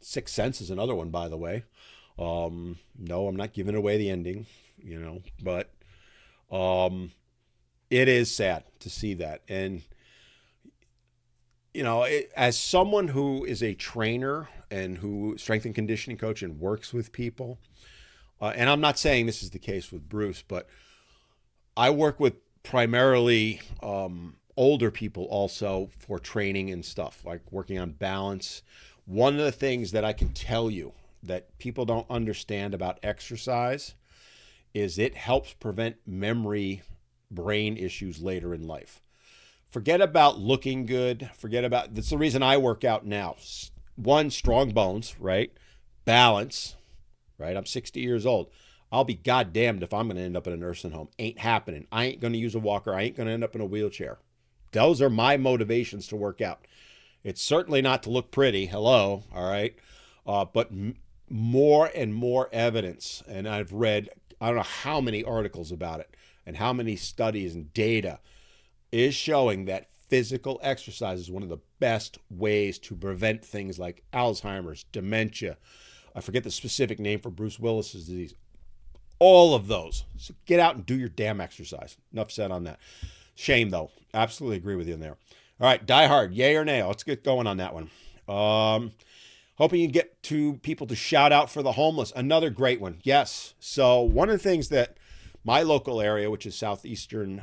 Sixth Sense is another one, by the way. No, I'm not giving away the ending, but it is sad to see that. And, as someone who is a trainer and who strength and conditioning coach and works with people, and I'm not saying this is the case with Bruce, but I work with primarily older people also for training and stuff, like working on balance. One of the things that I can tell you that people don't understand about exercise is it helps prevent memory brain issues later in life. Forget about looking good. That's the reason I work out now. One, strong bones, right? Balance, right? I'm 60 years old. I'll be goddamned if I'm going to end up in a nursing home. Ain't happening. I ain't going to use a walker. I ain't going to end up in a wheelchair. Those are my motivations to work out. It's certainly not to look pretty. Hello. All right. But more and more evidence, and I've read I don't know how many articles about it and how many studies and data is showing that physical exercise is one of the best ways to prevent things like Alzheimer's, dementia. I forget the specific name for Bruce Willis's disease. All of those. So get out and do your damn exercise. Enough said on that. Shame, though. Absolutely agree with you in there. All right, Die Hard, yay or nay? Let's get going on that one. Hoping you get to people to shout out for the homeless. Another great one. Yes. So one of the things that my local area, which is southeastern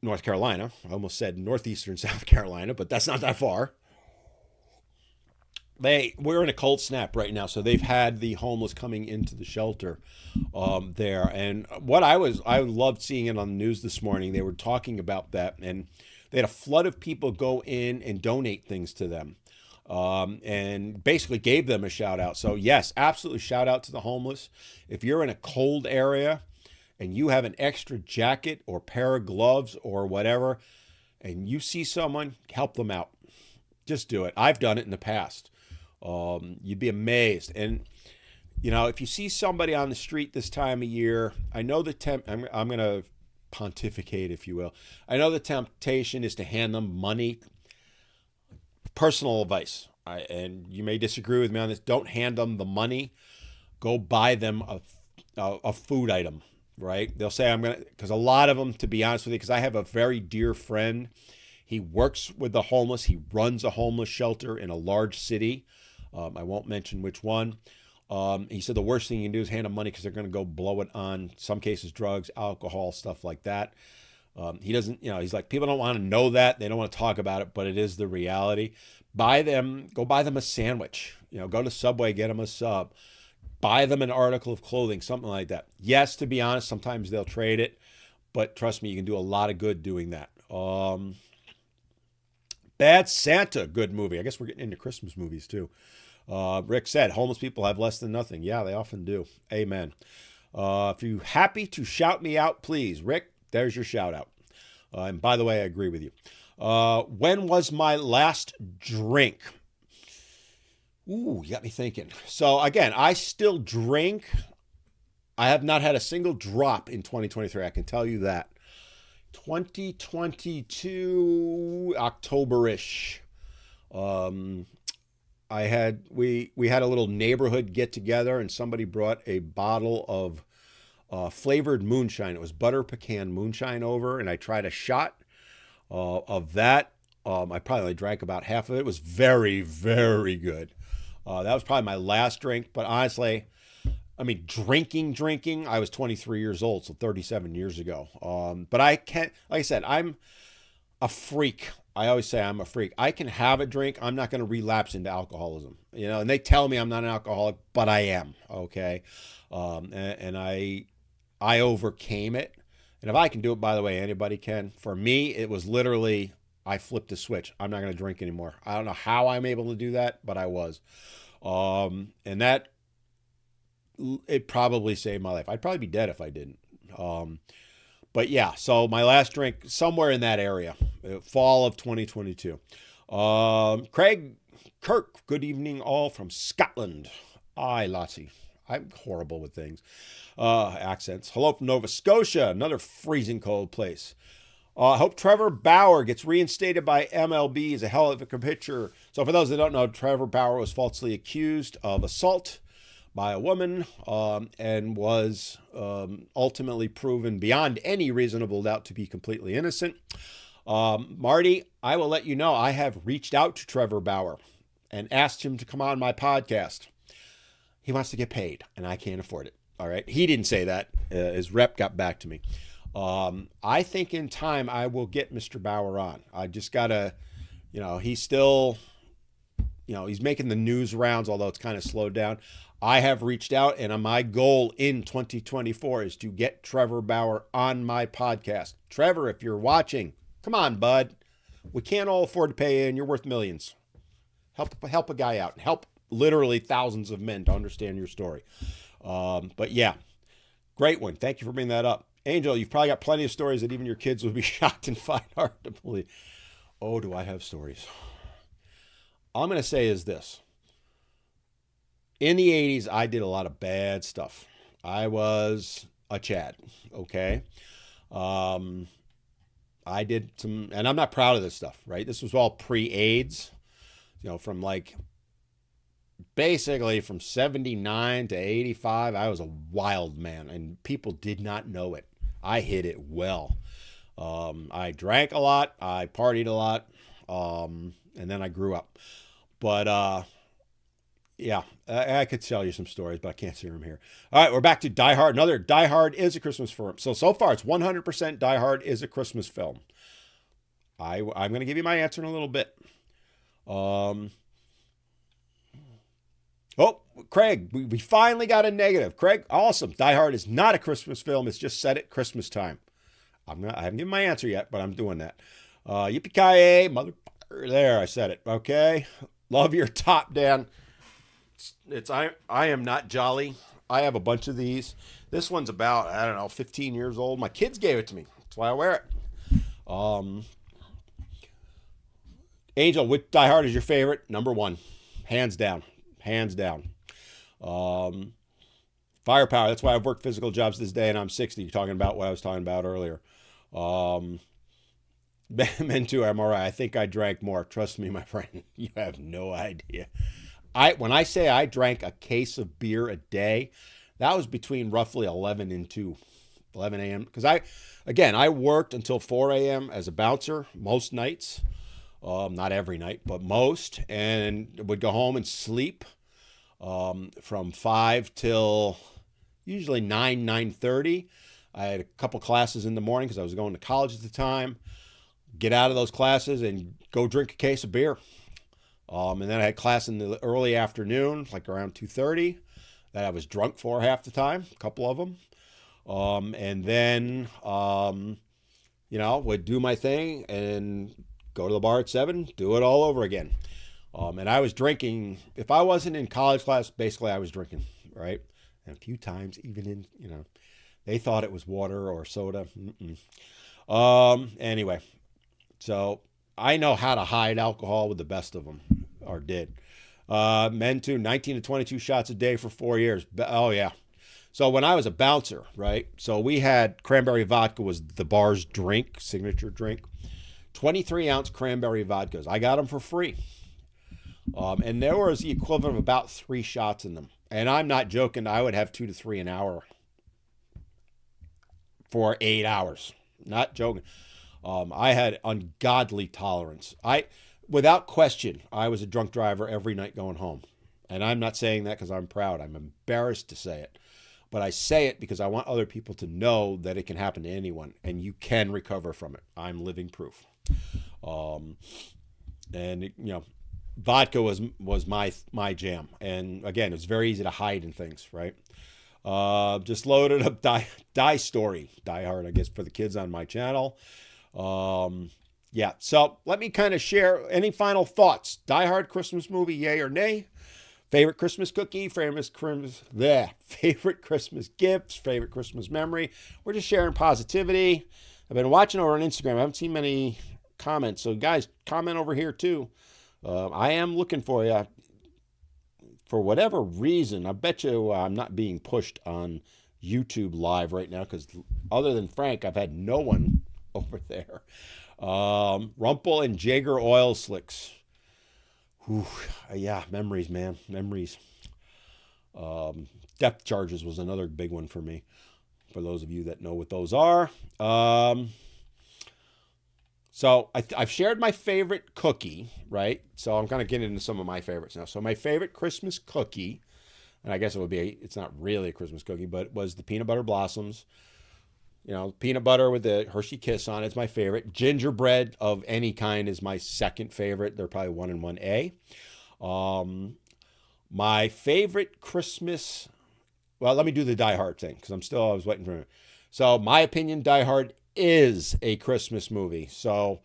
North Carolina, I almost said northeastern South Carolina, but that's not that far. We're in a cold snap right now, so they've had the homeless coming into the shelter there. And what I loved seeing it on the news this morning. They were talking about that, and they had a flood of people go in and donate things to them, and basically gave them a shout out. So yes, absolutely shout out to the homeless. If you're in a cold area and you have an extra jacket or pair of gloves or whatever, and you see someone, help them out. Just do it. I've done it in the past. You'd be amazed. And, you know, if you see somebody on the street this time of year, I know I'm going to pontificate, if you will. I know the temptation is to hand them money. Personal advice, and you may disagree with me on this, don't hand them the money. Go buy them a food item, right? They'll say, because a lot of them, to be honest with you, because I have a very dear friend, he works with the homeless. He runs a homeless shelter in a large city. I won't mention which one. He said the worst thing you can do is hand them money because they're going to go blow it on, some cases, drugs, alcohol, stuff like that. He doesn't, he's like, people don't want to know that. They don't want to talk about it, but it is the reality. Go buy them a sandwich. Go to Subway, get them a sub. Buy them an article of clothing, something like that. Yes, to be honest, sometimes they'll trade it, but trust me, you can do a lot of good doing that. Bad Santa, good movie. I guess we're getting into Christmas movies too. Rick said, homeless people have less than nothing. Yeah, they often do. Amen. If you're happy to shout me out, please. Rick, there's your shout out. And by the way, I agree with you. When was my last drink? Ooh, you got me thinking. So again, I still drink. I have not had a single drop in 2023. I can tell you that. 2022 October-ish. We had a little neighborhood get together, and somebody brought a bottle of flavored moonshine. It was butter pecan moonshine over, and I tried a shot of that. I probably drank about half of it. It was very, very good. That was probably my last drink, but honestly, drinking, I was 23 years old, so 37 years ago. But I can't, like I said, I'm a freak. I always say I'm a freak. I can have a drink. I'm not going to relapse into alcoholism, and they tell me I'm not an alcoholic, but I am. Okay. And I overcame it. And if I can do it, by the way, anybody can. For me, it was literally, I flipped a switch. I'm not going to drink anymore. I don't know how I'm able to do that, but I was. And that, it probably saved my life. I'd probably be dead if I didn't. But yeah, so my last drink, somewhere in that area, fall of 2022. Craig Kirk, good evening all from Scotland. Aye, Lottie. I'm horrible with things. Accents. Hello from Nova Scotia, another freezing cold place. I hope Trevor Bauer gets reinstated by MLB. He's a hell of a pitcher. So for those that don't know, Trevor Bauer was falsely accused of assault by a woman and was ultimately proven beyond any reasonable doubt to be completely innocent. Marty, I will let you know, I have reached out to Trevor Bauer and asked him to come on my podcast. He wants to get paid, and I can't afford it. All right. He didn't say that. His rep got back to me. I think in time I will get Mr. Bauer on. I just got to, he's still, he's making the news rounds, although it's kind of slowed down. I have reached out, and my goal in 2024 is to get Trevor Bauer on my podcast. Trevor, if you're watching, come on, bud. We can't all afford to pay you, and you're worth millions. Help a guy out. Help literally thousands of men to understand your story. But yeah, great one. Thank you for bringing that up. Angel, you've probably got plenty of stories that even your kids would be shocked and find hard to believe. Oh, do I have stories? All I'm going to say is this. In the 80s, I did a lot of bad stuff. I was a Chad, okay? Um, I did some, and I'm not proud of this stuff, right? This was all pre-AIDS, from like basically from 79 to 85. I was a wild man, and people did not know it. I hid it well. I drank a lot, I partied a lot, and then I grew up. But yeah, I could tell you some stories, but I can't share them here. All right, we're back to Die Hard. Another Die Hard is a Christmas film. So far, it's 100% Die Hard is a Christmas film. I'm going to give you my answer in a little bit. Oh, Craig, we finally got a negative. Craig, awesome. Die Hard is not a Christmas film. It's just set at Christmas time. I haven't given my answer yet, but I'm doing that. Yippee-ki-yay, motherfucker. There, I said it. Okay. Love your top, Dan. I am not jolly. I have a bunch of these. This one's about, I don't know, 15 years old. My kids gave it to me. That's why I wear it. Angel, which Die Hard is your favorite? Number one. Hands down. Hands down. Firepower. That's why I've worked physical jobs this day and I'm 60. You're talking about what I was talking about earlier. Men too, I'm all right. I think I drank more. Trust me, my friend. You have no idea. When I say I drank a case of beer a day, that was between roughly 11 and 11 a.m. Because I worked until 4 a.m. as a bouncer most nights. Not every night, but most. And would go home and sleep from 5 till usually 9:30. I had a couple classes in the morning because I was going to college at the time. Get out of those classes and go drink a case of beer. And then I had class in the early afternoon, like around 2:30, that I was drunk for half the time, a couple of them. And then, would do my thing and go to the bar at 7, do it all over again. And I was drinking. If I wasn't in college class, basically I was drinking, right? And a few times, even in, they thought it was water or soda. Anyway, so I know how to hide alcohol with the best of them, or did. Men too, 19 to 22 shots a day for 4 years. Oh, yeah. So when I was a bouncer, right? So we had cranberry vodka was the bar's drink, signature drink. 23-ounce cranberry vodkas. I got them for free. And there was the equivalent of about 3 shots in them. And I'm not joking. I would have 2 to 3 an hour for 8 hours. Not joking. I had ungodly tolerance. Without question, I was a drunk driver every night going home. And I'm not saying that because I'm proud. I'm embarrassed to say it. But I say it because I want other people to know that it can happen to anyone and you can recover from it. I'm living proof. Vodka was my jam. And again, it's very easy to hide in things, right? Just loaded up Die Story. Die Hard, I guess, for the kids on my channel. Yeah, so let me kind of share any final thoughts. Die Hard Christmas movie, yay or nay? Favorite Christmas cookie, favorite Christmas gifts, favorite Christmas memory. We're just sharing positivity. I've been watching over on Instagram. I haven't seen many comments. So guys, comment over here too. I am looking for you. For whatever reason, I bet you I'm not being pushed on YouTube live right now because other than Frank, I've had no one over there. Rumple and Jaeger oil slicks. Whew, yeah, memories, man. Memories. Depth charges was another big one for me. For those of you that know what those are. So I've shared my favorite cookie, right? So I'm kind of getting into some of my favorites now. So my favorite Christmas cookie, and I guess it's not really a Christmas cookie, but it was the peanut butter blossoms. Peanut butter with the Hershey Kiss on it's my favorite. Gingerbread of any kind is my second favorite. They're probably 1 and 1A. My favorite Christmas, well, let me do the Die Hard thing because I was waiting for it. So my opinion, Die Hard is a Christmas movie. So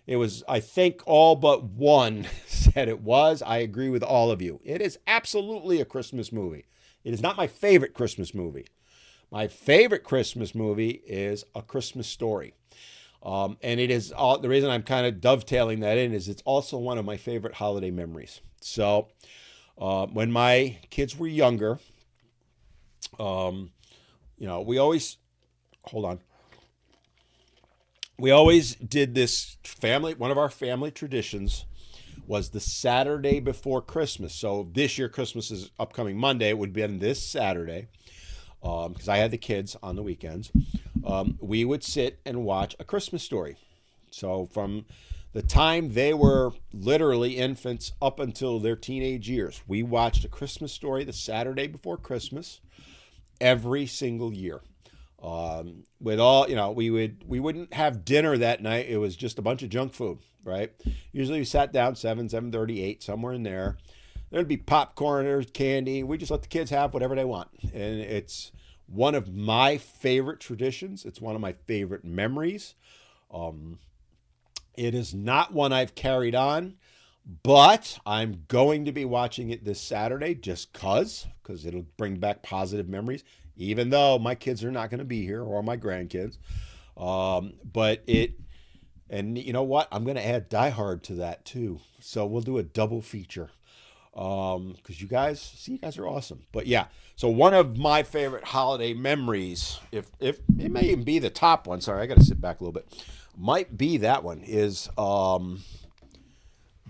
it was, I think all but one said it was. I agree with all of you. It is absolutely a Christmas movie. It is not my favorite Christmas movie. My favorite Christmas movie is A Christmas Story. And it is the reason I'm kind of dovetailing that in is it's also one of my favorite holiday memories. So When my kids were younger, um, we always hold on. We always did this family. One of our family traditions was the Saturday before Christmas. So this year, Christmas is upcoming Monday. It would be on this Saturday because I had the kids on the weekends. We would sit and watch A Christmas Story. So from the time they were literally infants up until their teenage years, we watched A Christmas Story the Saturday before Christmas every single year. With all, we wouldn't have dinner that night. It was just a bunch of junk food, right? Usually we sat down 7:30, 8, somewhere in there. There'd be popcorn or candy. We just let the kids have whatever they want. And it's one of my favorite traditions. It's one of my favorite memories. It is not one I've carried on, but I'm going to be watching it this Saturday just because it'll bring back positive memories, even though my kids are not going to be here or my grandkids. And you know what? I'm going to add Die Hard to that too. So we'll do a double feature because you guys are awesome. But yeah, so one of my favorite holiday memories, if it may even be the top one. Sorry, I got to sit back a little bit. Might be that one is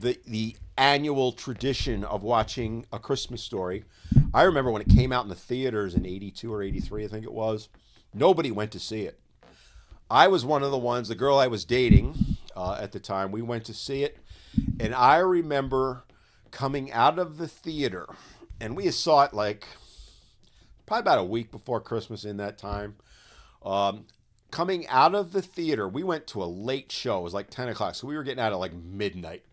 the annual tradition of watching A Christmas Story. I remember when it came out in the theaters in 82 or 83, I think it was. Nobody went to see it. I was one of the ones, the girl I was dating at the time, we went to see it. And I remember coming out of the theater, and we saw it like probably about a week before Christmas in that time. Coming out of the theater, we went to a late show. It was like 10 o'clock, so we were getting out at like midnight.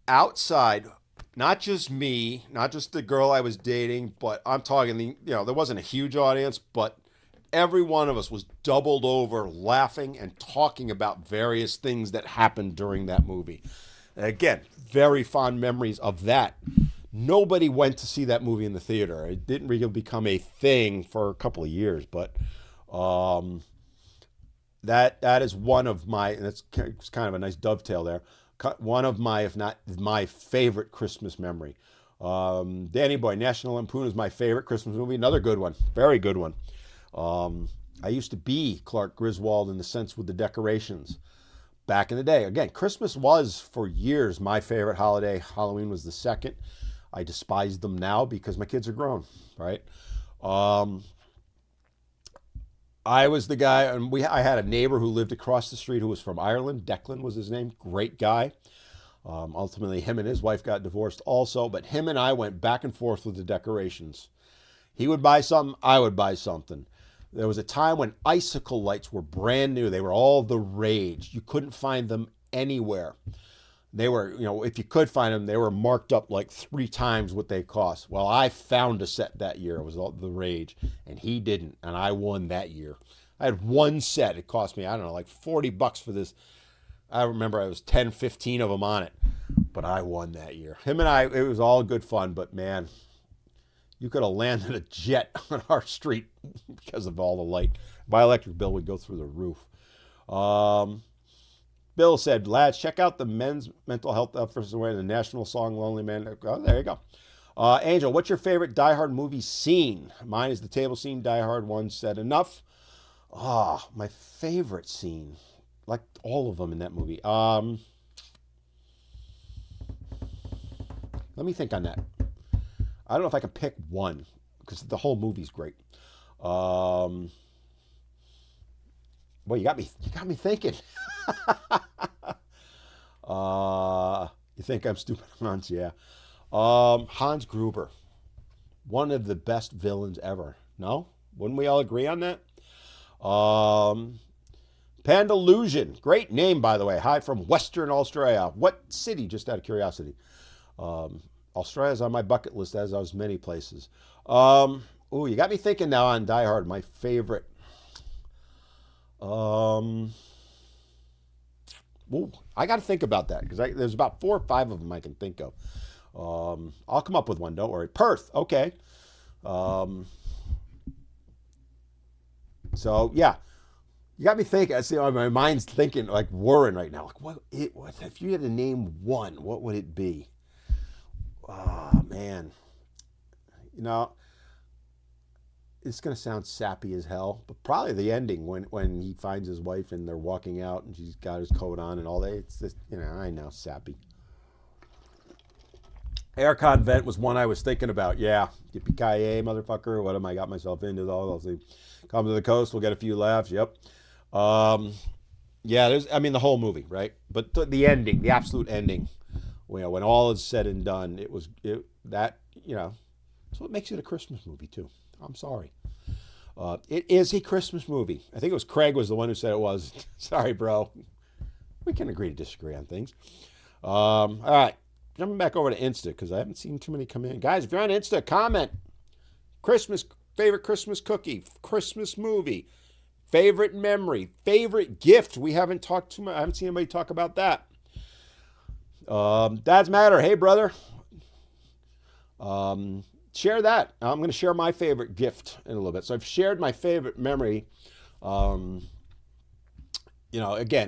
Outside, not just me, not just the girl I was dating, but I'm talking, there wasn't a huge audience, but every one of us was doubled over laughing and talking about various things that happened during that movie. And again, very fond memories of that. Nobody went to see that movie in the theater. It didn't really become a thing for a couple of years, but that is one of my, and it's kind of a nice dovetail there, one of my, if not my favorite Christmas memory. Danny Boy, National Lampoon is my favorite Christmas movie. Another good one, very good one. I used to be Clark Griswold in the sense with the decorations back in the day. Again, Christmas was for years my favorite holiday. Halloween was the second. I despise them now because my kids are grown, right? I was the guy, and I had a neighbor who lived across the street who was from Ireland. Declan was his name. Great guy. Ultimately, him and his wife got divorced also, but him and I went back and forth with the decorations. He would buy something, I would buy something. There was a time when icicle lights were brand new. They were all the rage. You couldn't find them anywhere. They were, if you could find them, they were marked up like 3 times what they cost. Well, I found a set that year. It was all the rage, and he didn't, and I won that year. I had one set. It cost me, I don't know, like $40 for this. I remember I was 10, 15 of them on it, but I won that year. Him and I, it was all good fun, but man, you could have landed a jet on our street because of all the light. My electric bill would go through the roof. Bill said, lads, check out the men's mental health efforts away the national song Lonely Man. Oh, there you go. Angel, what's your favorite Die Hard movie scene? Mine is the table scene. Die Hard 1 said enough. My favorite scene. Like all of them in that movie. Let me think on that. I don't know if I can pick one because the whole movie's great. Well, you got me thinking. You think I'm stupid, Hans? Yeah. Hans Gruber, one of the best villains ever. No? Wouldn't we all agree on that? Pandalusion, great name, by the way. Hi from Western Australia. What city, just out of curiosity? Australia's on my bucket list, as are many places. You got me thinking now on Die Hard, my favorite. I got to think about that because there's about 4 or 5 of them I can think of. I'll come up with one. Don't worry. Perth. Okay. So yeah, you got me thinking. I see my mind's thinking like whirring right now. Like what if you had to name one, what would it be? Oh man, you know, it's gonna sound sappy as hell, but probably the ending when he finds his wife and they're walking out and she's got his coat on and all that. It's just, I know, sappy. Air Vent was one I was thinking about. Yeah, yippee ki yay, motherfucker! What am I got myself into? All those things. Come to the coast, we'll get a few laughs. Yep. Um, yeah, the whole movie, right? But the ending, the absolute ending, when all is said and done, that that's what makes it a Christmas movie too. I'm sorry. It is a Christmas movie. I think it was Craig was the one who said it was. Sorry, bro. We can agree to disagree on things. All right. Jumping back over to Insta because I haven't seen too many come in. Guys, if you're on Insta, comment. Favorite Christmas cookie, Christmas movie, favorite memory, favorite gift. We haven't talked too much. I haven't seen anybody talk about that. Dads Matter. Hey, brother. Share that. I'm going to share my favorite gift in a little bit. So I've shared my favorite memory. Again,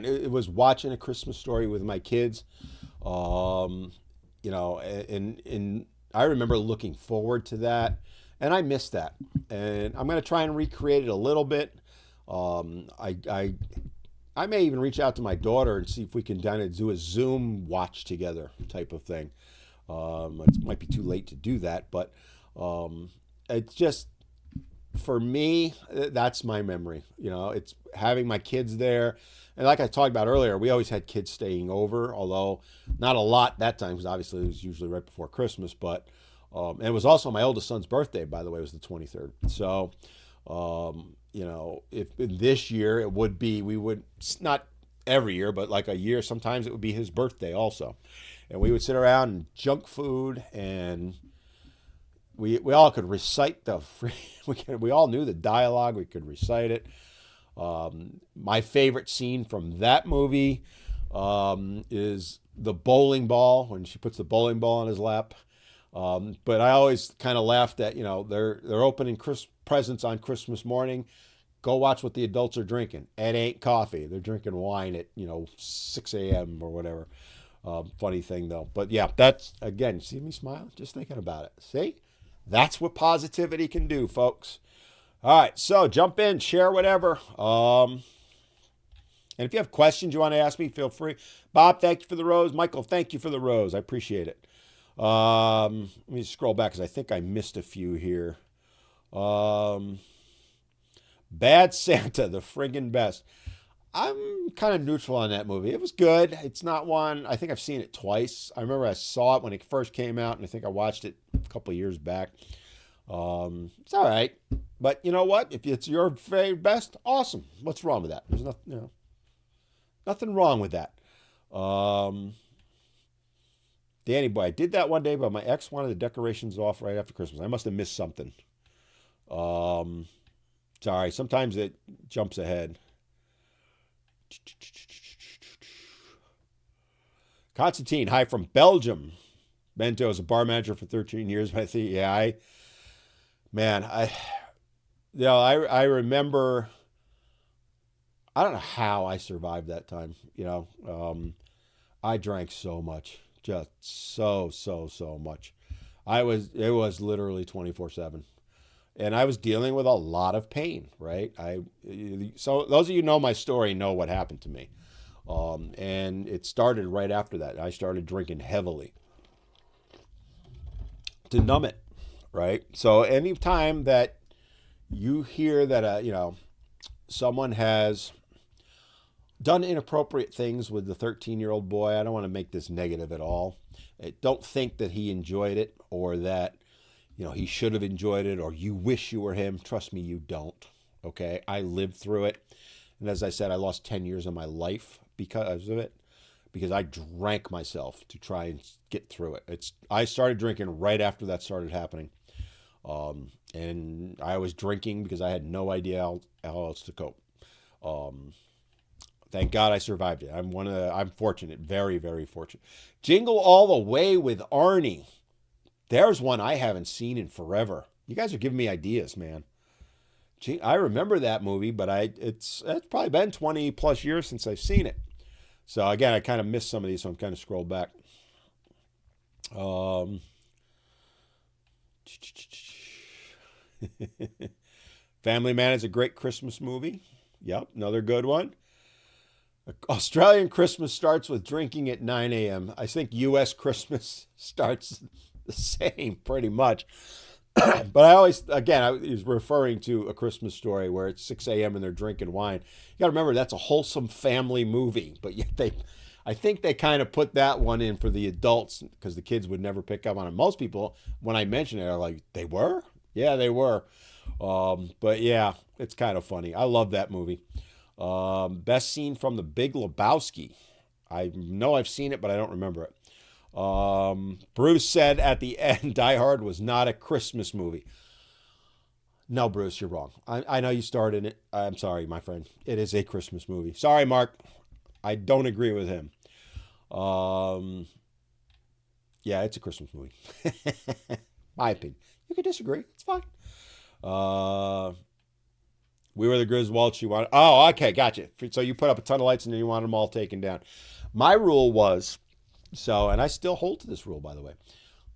it was watching A Christmas Story with my kids. And I remember looking forward to that, and I missed that. And I'm going to try and recreate it a little bit. I may even reach out to my daughter and see if we can kind of do a Zoom watch together type of thing. It might be too late to do that, but it's just, for me, that's my memory. It's having my kids there. And like I talked about earlier, we always had kids staying over, although not a lot that time because obviously it was usually right before Christmas. But and it was also my oldest son's birthday, by the way, was the 23rd. So, if this year it would be, we would, not every year, but like a year, sometimes it would be his birthday also. And we would sit around and junk food, and we all could recite we all knew the dialogue. We could recite it. My favorite scene from that movie is the bowling ball, when she puts the bowling ball on his lap. But I always kind of laughed at, they're opening presents on Christmas morning. Go watch what the adults are drinking. It ain't coffee. They're drinking wine at 6 a.m. or whatever. Funny thing though. But yeah, that's, again, see me smile just thinking about it. See, that's what positivity can do, folks. All right, so jump in, share whatever. And if you have questions you want to ask me, feel free. Bob, thank you for the rose. Michael, thank you for the rose. I appreciate it. Let me scroll back because I think I missed a few here. Bad Santa, the friggin' best. I'm kind of neutral on that movie. It was good. It's not one, I think I've seen it twice. I remember I saw it when it first came out, and I think I watched it a couple of years back. It's all right. But you know what? If it's your favorite best, awesome. What's wrong with that? There's nothing, nothing wrong with that. Danny boy, I did that one day, but my ex wanted the decorations off right after Christmas. I must have missed something. Sorry. Sometimes it jumps ahead. Constantine, hi from Belgium. Bento was a bar manager for 13 years. But I think, I remember, I don't know how I survived that time. I drank so much, just so much. It was literally 24/7. And I was dealing with a lot of pain, right? So those of you who know my story know what happened to me. And it started right after that. I started drinking heavily to numb it, right? So anytime that you hear that, someone has done inappropriate things with the 13-year-old boy, I don't want to make this negative at all. Don't think that he enjoyed it or that, he should have enjoyed it or you wish you were him. Trust me, you don't. Okay. I lived through it. And as I said, I lost 10 years of my life because of it, because I drank myself to try and get through it. I started drinking right after that started happening. And I was drinking because I had no idea how else to cope. Thank God I survived it. I'm fortunate, very, very fortunate. Jingle All the Way with Arnie. There's one I haven't seen in forever. You guys are giving me ideas, man. I remember that movie, but it's probably been 20 plus years since I've seen it. So again, I kind of missed some of these, so I'm kind of scrolled back. Family Man is a great Christmas movie. Yep, another good one. Australian Christmas starts with drinking at 9 a.m. I think U.S. Christmas starts the same, pretty much. But I always, again, I was referring to A Christmas Story where it's 6 a.m. and they're drinking wine. You got to remember that's a wholesome family movie, but yet I think they kind of put that one in for the adults because the kids would never pick up on it. Most people, when I mention it, are like, they were? Yeah, they were. But yeah, it's kind of funny. I love that movie. Best scene from The Big Lebowski. I know I've seen it, but I don't remember it. Bruce said at the end, Die Hard was not a Christmas movie. No, Bruce, you're wrong. I know you starred in it. I'm sorry, my friend. It is a Christmas movie. Sorry, Mark. I don't agree with him. Yeah, it's a Christmas movie. My opinion. You can disagree. It's fine. We were the Griswolds. You wanted. Oh, okay, gotcha. So you put up a ton of lights and then you wanted them all taken down. My rule was, and I still hold to this rule, by the way.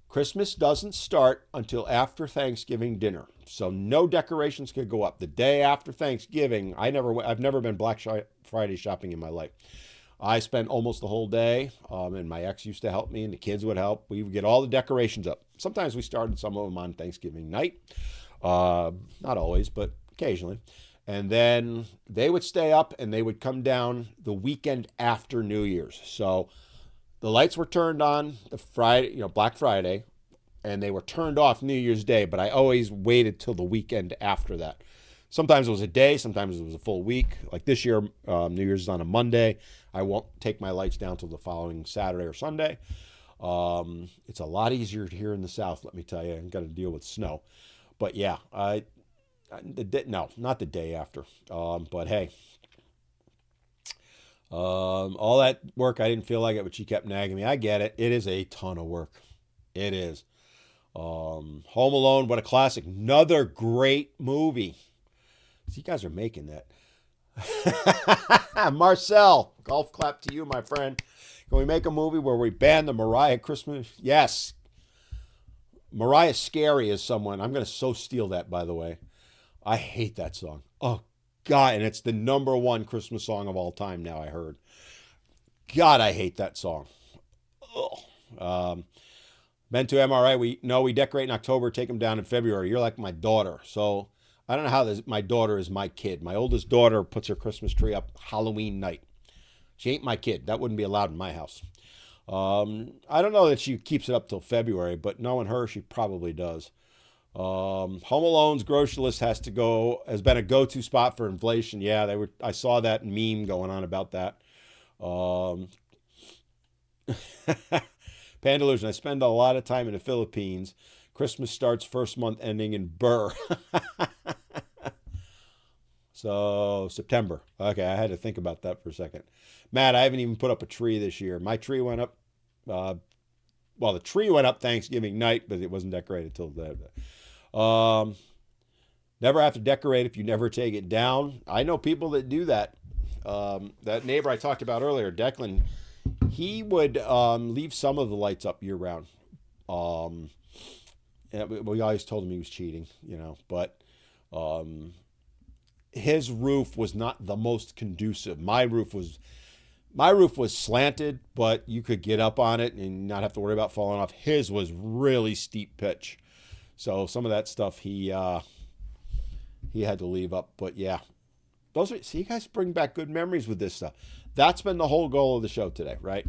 Christmas doesn't start until after Thanksgiving dinner, so no decorations could go up the day after Thanksgiving. I've never been Black Friday shopping in my life. I spent almost the whole day, and my ex used to help me, and the kids would help. We would get all the decorations up. Sometimes we started some of them on Thanksgiving night, not always, but occasionally. And then they would stay up, and they would come down the weekend after New Year's. So the lights were turned on the Friday, Black Friday, and they were turned off New Year's Day, but I always waited till the weekend after that. Sometimes it was a day, sometimes it was a full week. Like this year, New Year's is on a Monday. I won't take my lights down till the following Saturday or Sunday. It's a lot easier here in the South, let me tell you. I've got to deal with snow. But yeah, not the day after. But hey, all that work, I didn't feel like it, but she kept nagging me. I get it. It is a ton of work. It is. Home Alone, what a classic. Another great movie. So you guys are making that. Marcel, golf clap to you, my friend. Can we make a movie where we ban the Mariah Christmas? Yes. Mariah Scary is someone. I'm going to so steal that, by the way. I hate that song. Oh, God. And it's the number one Christmas song of all time now, I heard. God, I hate that song. Men to MRI, we decorate in October, take them down in February. You're like my daughter. So I don't know how my daughter is my kid. My oldest daughter puts her Christmas tree up Halloween night. She ain't my kid. That wouldn't be allowed in my house. I don't know that she keeps it up till February, but knowing her, she probably does. Home Alone's grocery list has been a go-to spot for inflation. Yeah, I saw that meme going on about that. Pandallusion, I spend a lot of time in the Philippines. Christmas starts first month ending in Burr. So September. Okay, I had to think about that for a second. Matt, I haven't even put up a tree this year. My tree went up, the tree went up Thanksgiving night, but it wasn't decorated till then. Never have to decorate if you never take it down. I know people that do that. That neighbor I talked about earlier, Declan, he would leave some of the lights up year round. We always told him he was cheating, but his roof was not the most conducive. My roof was slanted, but you could get up on it and not have to worry about falling off. His was really steep pitch. So some of that stuff he had to leave up. But yeah, you guys bring back good memories with this stuff. That's been the whole goal of the show today, right?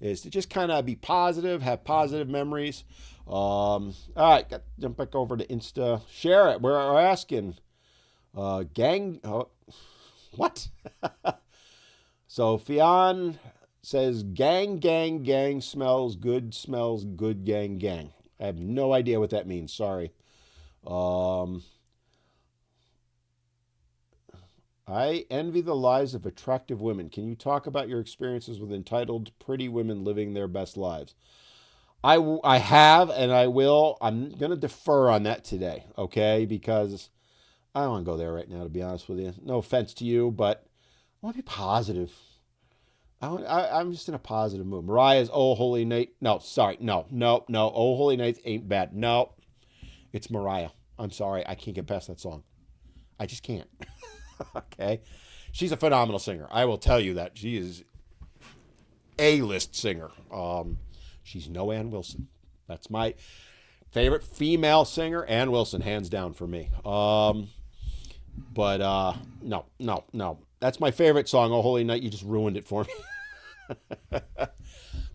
Is to just kind of be positive, have positive memories. All right, jump back over to Insta. Share it. We're asking, what? So Fionn says, gang, smells good, gang. I have no idea what that means. Sorry. I envy the lives of attractive women. Can you talk about your experiences with entitled, pretty women living their best lives? I have, and I will. I'm going to defer on that today, okay? Because I don't want to go there right now, to be honest with you. No offense to you, but I want to be positive. I'm just in a positive mood. Mariah's Oh Holy Night. No, sorry. No. Oh Holy Night ain't bad. No. It's Mariah. I'm sorry. I can't get past that song. I just can't. Okay. She's a phenomenal singer. I will tell you that. She is A-list singer. She's no Ann Wilson. That's my favorite female singer, Ann Wilson, hands down for me. But no. That's my favorite song. Oh, Holy Night, you just ruined it for me.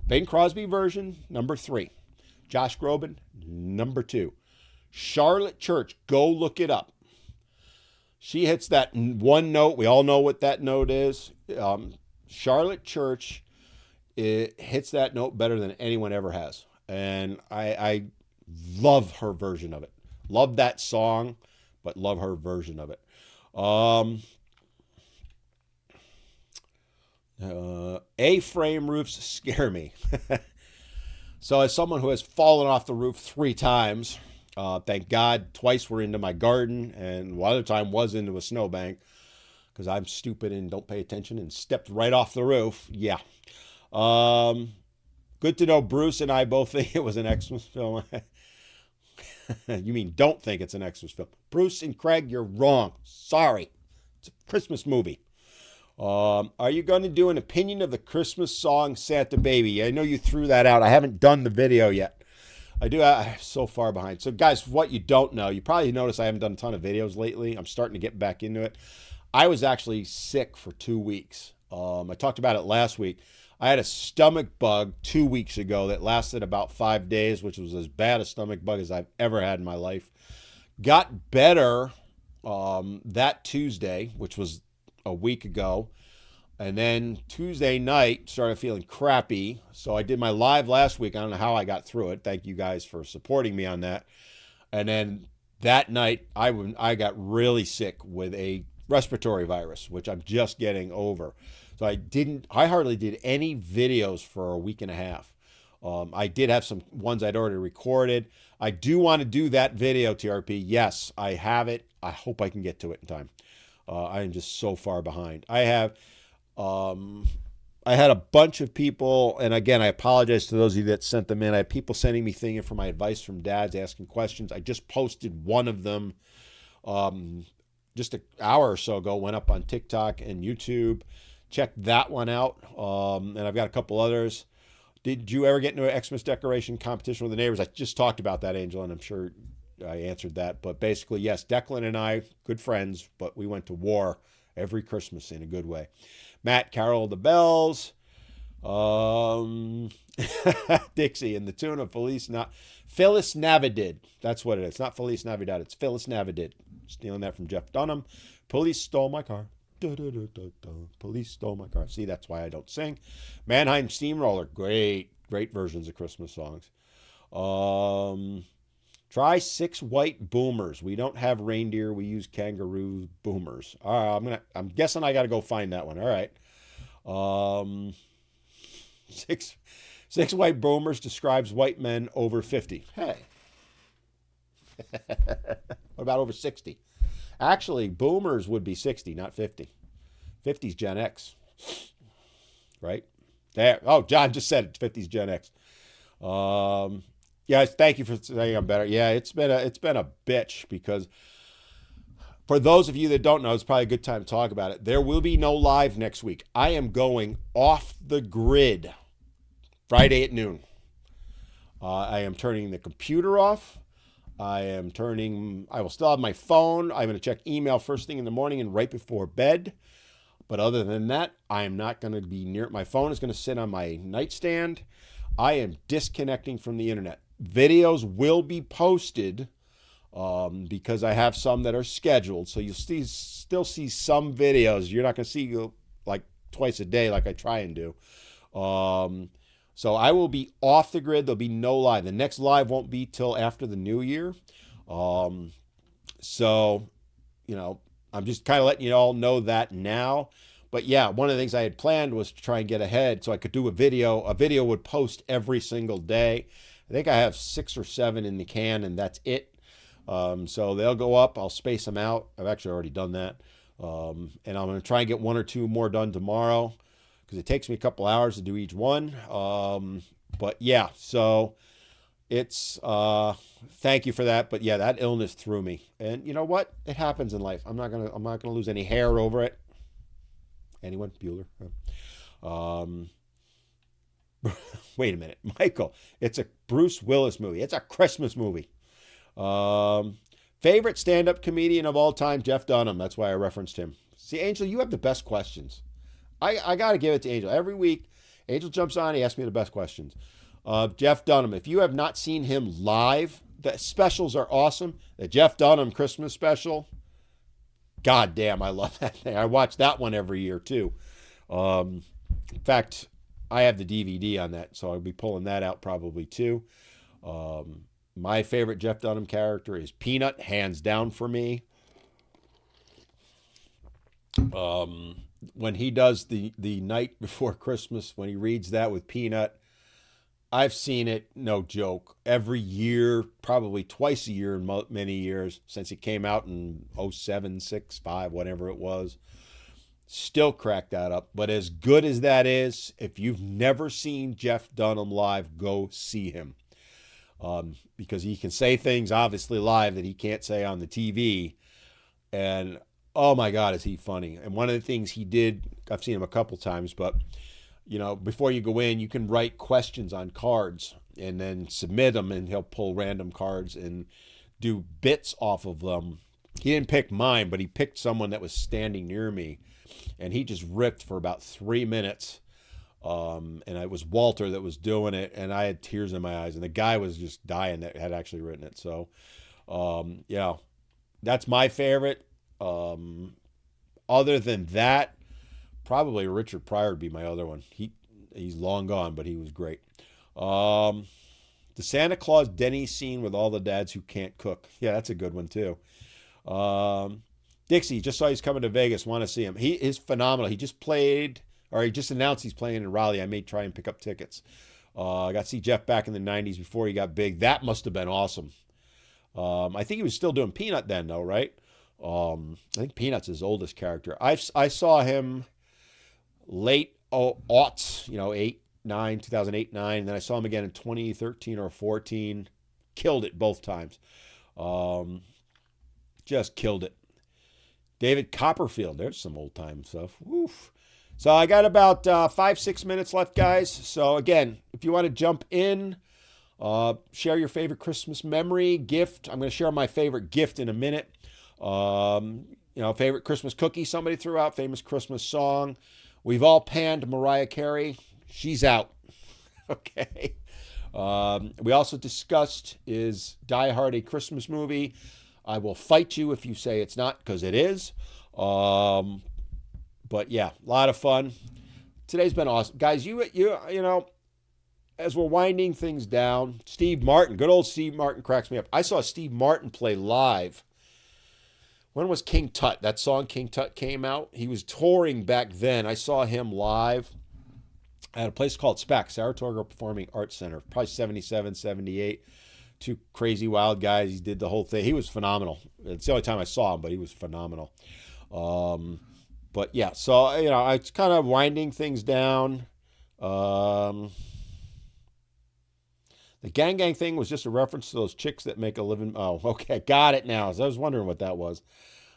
Bing Crosby version, number 3. Josh Groban, number 2. Charlotte Church, go look it up. She hits that one note. We all know what that note is. Charlotte Church, it hits that note better than anyone ever has. And I love her version of it. Love that song, but love her version of it. A-frame roofs scare me. So as someone who has fallen off the roof 3 times, thank God twice were into my garden, and one other time was into a snowbank because I'm stupid and don't pay attention and stepped right off the roof. Yeah. Good to know Bruce and I both think it was an Xmas film. You mean don't think it's an Xmas film. Bruce and Craig, you're wrong. Sorry. It's a Christmas movie. Are you going to do an opinion of the Christmas song Santa Baby? I know you threw that out. I haven't done the video yet. I'm so far behind. So guys, what you don't know, you probably noticed I haven't done a ton of videos lately. I'm starting to get back into it. I was actually sick for 2 weeks. I talked about it last week. I had a stomach bug 2 weeks ago that lasted about 5 days, which was as bad a stomach bug as I've ever had in my life. Got better that Tuesday, which was a week ago. And then Tuesday night started feeling crappy. So I did my live last week. I don't know how I got through it. Thank you guys for supporting me on that. And then that night I got really sick with a respiratory virus, which I'm just getting over. So I hardly did any videos for a week and a half. I did have some ones I'd already recorded. I do want to do that video, TRP. Yes, I have it. I hope I can get to it in time. I am just so far behind. I had a bunch of people, and again, I apologize to those of you that sent them in. I had people sending me things for my advice from dads, asking questions. I just posted one of them just an hour or so ago, went up on TikTok and YouTube. Check that one out. And I've got a couple others. Did you ever get into an Xmas decoration competition with the neighbors? I just talked about that, Angel, and I'm sure I answered that. But basically, yes, Declan and I, good friends, but we went to war every Christmas in a good way. Matt, Carol of the Bells, Dixie, and the tune of Phyllis Navidad. That's what it is. Not Feliz Navidad. It's Phyllis Navidad. Stealing that from Jeff Dunham. Police stole my car. Da, da, da, da, da. Police stole my car. See, that's why I don't sing. Mannheim Steamroller. Great versions of Christmas songs. Try 6 white boomers. We don't have reindeer. We use kangaroo boomers. I'm guessing I got to go find that one. All right. 6 white boomers describes white men over 50. Hey. What about over 60? Actually, boomers would be 60, not 50. 50's Gen X, right? There. Oh, John just said it. 50's Gen X. Yeah, thank you for saying I'm better. Yeah, it's been a bitch because for those of you that don't know, it's probably a good time to talk about it. There will be no live next week. I am going off the grid Friday at noon. I am turning the computer off. I will still have my phone. I'm going to check email first thing in the morning and right before bed. But other than that, I am not going to be near. My phone is going to sit on my nightstand. I am disconnecting from the internet. Videos will be posted because I have some that are scheduled. So you'll still see some videos. You're not going to see like twice a day like I try and do. So I will be off the grid. There'll be no live. The next live won't be till after the new year. So, I'm just kind of letting you all know that now. But yeah, one of the things I had planned was to try and get ahead so I could do a video. A video would post every single day. I think I have 6 or 7 in the can, and that's it. So they'll go up. I'll space them out. I've actually already done that. And I'm going to try and get 1 or 2 more done tomorrow, because it takes me a couple hours to do each one. But yeah, so It's thank you for that, but yeah, that illness threw me. And you know what? It happens in life. I'm not gonna lose any hair over it. Anyone? Bueller? Um, wait a minute, Michael. It's a Bruce Willis movie. It's a Christmas movie. Um, favorite stand-up comedian of all time, Jeff Dunham. That's why I referenced him. See, Angel, you have the best questions. I got to give it to Angel. Every week, Angel jumps on. He asks me the best questions. Jeff Dunham. If you have not seen him live, the specials are awesome. The Jeff Dunham Christmas special. God damn, I love that thing. I watch that one every year too. In fact, I have the DVD on that, so I'll be pulling that out probably too. My favorite Jeff Dunham character is Peanut, hands down for me. When he does the night before Christmas, when he reads that with Peanut, I've seen it, no joke, every year, probably twice a year in many years since it came out in 07, 6, 5, whatever it was. Still crack that up. But as good as that is, if you've never seen Jeff Dunham live, go see him. Because he can say things, obviously, live that he can't say on the TV. And, oh my God, is he funny. And one of the things he did, I've seen him a couple times, but, you know, before you go in, you can write questions on cards and then submit them, and he'll pull random cards and do bits off of them. He didn't pick mine, but he picked someone that was standing near me, and he just ripped for about 3 minutes. And it was Walter that was doing it, and I had tears in my eyes, and the guy was just dying that had actually written it. So, yeah, that's my favorite. Other than that, probably Richard Pryor would be my other one. He's long gone, but he was great. The Santa Claus Denny scene with all the dads who can't cook. Yeah, that's a good one too. Dixie, just saw he's coming to Vegas. Want to see him. He is phenomenal. He just announced he's playing in Raleigh. I may try and pick up tickets. I got to see Jeff back in the 90s before he got big. That must have been awesome. I think he was still doing Peanut then, though, right? I think Peanut's his oldest character. I saw him late aughts, 2008, 9. And then I saw him again in 2013 or 14. Killed it both times. Just killed it. David Copperfield. There's some old time stuff. Woof. So I got about 5-6 minutes left, guys. So again, if you want to jump in, share your favorite Christmas memory, gift. I'm going to share my favorite gift in a minute. Favorite Christmas cookie somebody threw out, famous Christmas song. We've all panned Mariah Carey. She's out. Okay. We also discussed, is Die Hard a Christmas movie? I will fight you if you say it's not, because it is. But yeah, a lot of fun. Today's been awesome. Guys, you know, as we're winding things down, Steve Martin, good old Steve Martin cracks me up. I saw Steve Martin play live. When was King Tut? That song King Tut came out. He was touring back then. I saw him live at a place called SPAC, Saratoga Performing Arts Center, probably 77, 78. Two crazy wild guys. He did the whole thing. He was phenomenal. It's the only time I saw him, but he was phenomenal. But yeah, so, it's kind of winding things down. The gang thing was just a reference to those chicks that make a living. Oh, okay. Got it now. So I was wondering what that was.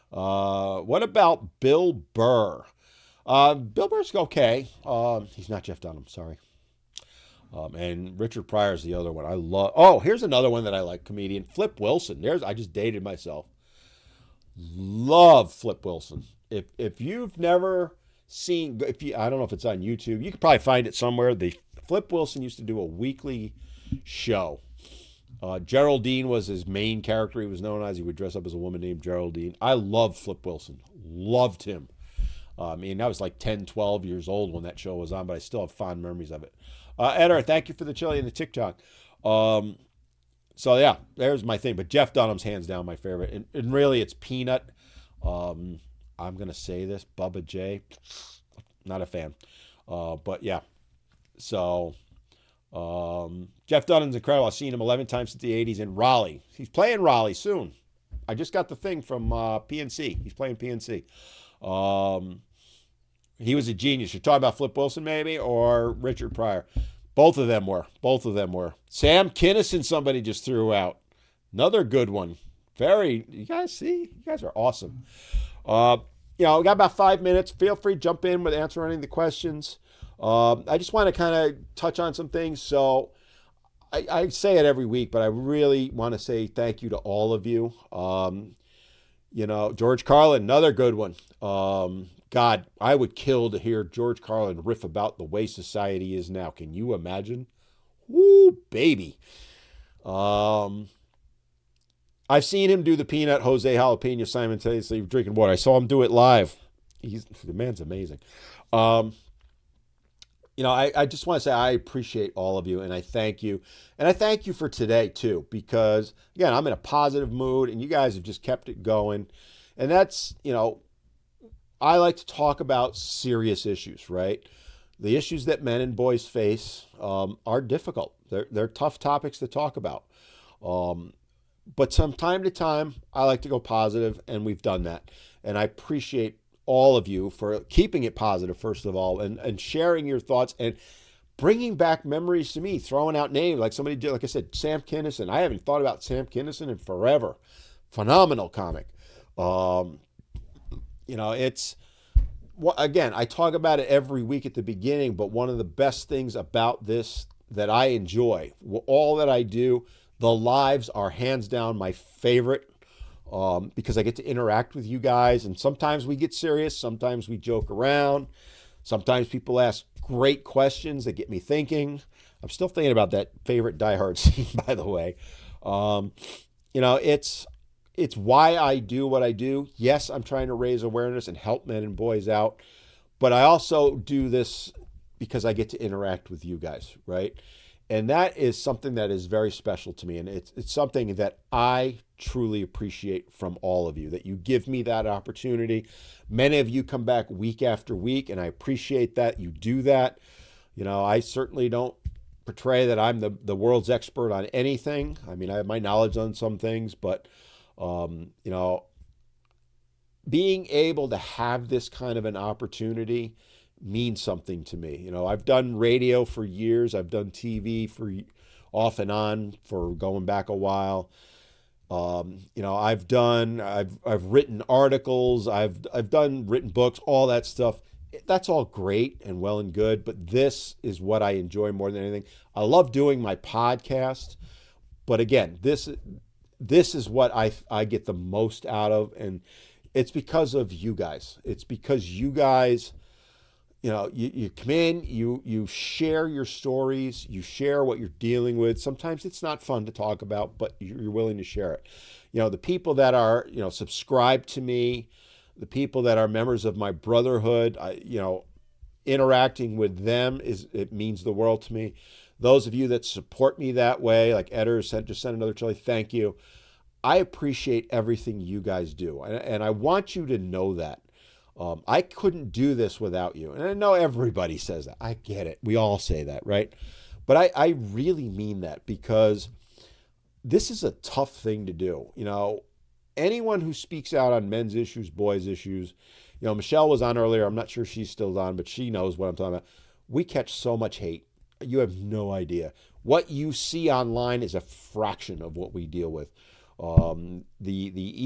What about Bill Burr? Bill Burr's okay. He's not Jeff Dunham. Sorry. And Richard Pryor's the other one. Here's another one that I like, comedian. Flip Wilson. I just dated myself. Love Flip Wilson. If you've never seen, I don't know if it's on YouTube, you could probably find it somewhere. Flip Wilson used to do a weekly show. Geraldine was his main character. He was known as. He would dress up as a woman named Geraldine. I love Flip Wilson. Loved him. I was like 10, 12 years old when that show was on, but I still have fond memories of it. Edgar, thank you for the chili and the TikTok. So yeah, there's my thing. But Jeff Dunham's hands down my favorite. And really, it's Peanut. I'm going to say this, Bubba J. Not a fan. But yeah. So Jeff Dunham's incredible. I've seen him 11 times since the 80s in Raleigh. He's playing Raleigh soon. I just got the thing from PNC. He's playing PNC. He was a genius. You're talking about Flip Wilson maybe, or Richard Pryor. Both of them were. Both of them were. Sam Kinison, somebody just threw out. Another good one. You guys see? You guys are awesome. Uh, we got about 5 minutes. Feel free to jump in with answer any of the questions. I just want to kind of touch on some things. So I say it every week, but I really want to say thank you to all of you. George Carlin, another good one. God, I would kill to hear George Carlin riff about the way society is now. Can you imagine? Woo, baby. I've seen him do the peanut Jose jalapeno simultaneously drinking water. I saw him do it live. The man's amazing. I just want to say I appreciate all of you, and I thank you. And I thank you for today, too, because, again, I'm in a positive mood, and you guys have just kept it going. And that's, I like to talk about serious issues, right? The issues that men and boys face are difficult. They're tough topics to talk about. But from time to time, I like to go positive, and we've done that. And I appreciate all of you for keeping it positive, first of all, and sharing your thoughts and bringing back memories to me, throwing out names like somebody did. Like I said, Sam Kinison. I haven't thought about Sam Kinison in forever. Phenomenal comic. It's, again, I talk about it every week at the beginning, but one of the best things about this that I enjoy, all that I do, the lives are hands down my favorite. Because I get to interact with you guys, and sometimes we get serious, sometimes we joke around, sometimes people ask great questions that get me thinking. I'm still thinking about that favorite Die Hard scene, by the way. It's why I do what I do. Yes, I'm trying to raise awareness and help men and boys out, but I also do this because I get to interact with you guys, right? And that is something that is very special to me. And it's something that I truly appreciate from all of you, that you give me that opportunity. Many of you come back week after week, and I appreciate that you do that. I certainly don't portray that I'm the world's expert on anything. I mean, I have my knowledge on some things, but, being able to have this kind of an opportunity means something to me. I've done radio for years. I've done TV for off and on for going back a while. I've written articles. I've written books, all that stuff. That's all great and well and good, but this is what I enjoy more than anything. I love doing my podcast, but again, this is what I get the most out of, and it's because of you guys. It's because you guys, you come in, you share your stories, you share what you're dealing with. Sometimes it's not fun to talk about, but you're willing to share it. The people that are, subscribed to me, the people that are members of my brotherhood, interacting with them it means the world to me. Those of you that support me that way, like Eder just sent another chili, thank you. I appreciate everything you guys do, and I want you to know that. I couldn't do this without you. And I know everybody says that. I get it. We all say that, right? But I really mean that, because this is a tough thing to do. Anyone who speaks out on men's issues, boys' issues, Michelle was on earlier. I'm not sure she's still on, but she knows what I'm talking about. We catch so much hate. You have no idea. What you see online is a fraction of what we deal with. The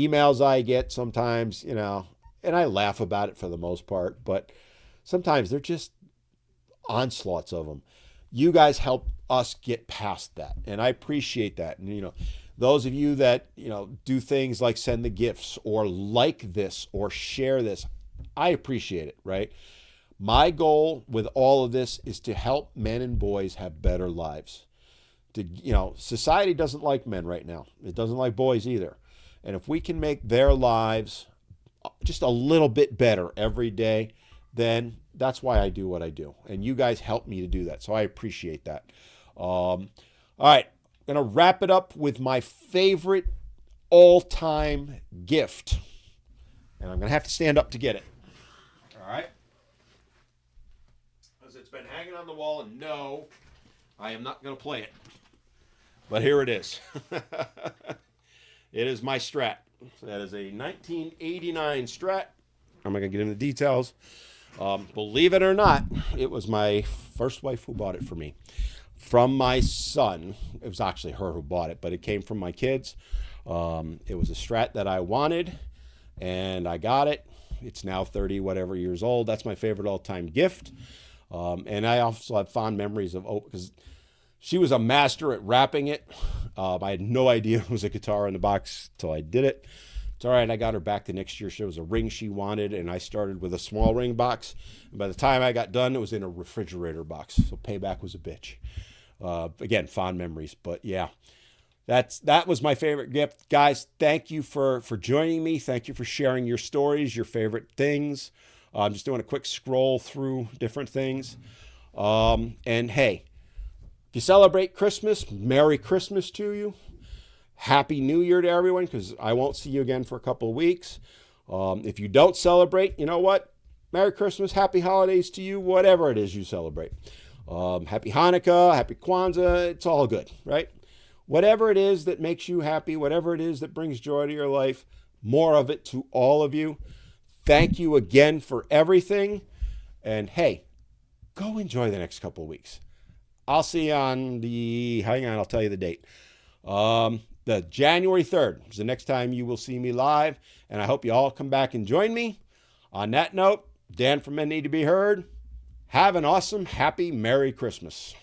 emails I get sometimes, and I laugh about it for the most part, but sometimes they're just onslaughts of them. You guys help us get past that, and I appreciate that. And, those of you that, do things like send the gifts or like this or share this, I appreciate it, right? My goal with all of this is to help men and boys have better lives. Society doesn't like men right now. It doesn't like boys either. And if we can make their lives just a little bit better every day, then that's why I do what I do. And you guys help me to do that. So I appreciate that. All right. I'm going to wrap it up with my favorite all-time gift. And I'm going to have to stand up to get it. All right. Because it's been hanging on the wall, and no, I am not going to play it. But here it is. It is my Strat. That is a 1989 Strat. I'm not going to get into the details. Believe it or not, it was my first wife who bought it for me. from my son. It was actually her who bought it, but it came from my kids. It was a Strat that I wanted, and I got it. It's now 30 whatever years old. That's my favorite all-time gift. And I also have fond memories of, because she was a master at wrapping it. I had no idea it was a guitar in the box till I did it. It's all right. I got her back the next year. She was a ring she wanted, and I started with a small ring box. And by the time I got done, it was in a refrigerator box. So payback was a bitch. Again, fond memories. But yeah, that was my favorite gift. Guys, thank you for joining me. Thank you for sharing your stories, your favorite things. I'm just doing a quick scroll through different things. And hey, if you celebrate Christmas, Merry Christmas to you. Happy New Year to everyone, because I won't see you again for a couple of weeks. If you don't celebrate, you know what? Merry Christmas, happy holidays to you, whatever it is you celebrate. Happy Hanukkah, happy Kwanzaa, it's all good, right? Whatever it is that makes you happy, whatever it is that brings joy to your life, more of it to all of you. Thank you again for everything. And hey, go enjoy the next couple of weeks. I'll see you on hang on, I'll tell you the date. The January 3rd is the next time you will see me live, and I hope you all come back and join me. On that note, Dan from Men Need to Be Heard, have an awesome, happy, Merry Christmas.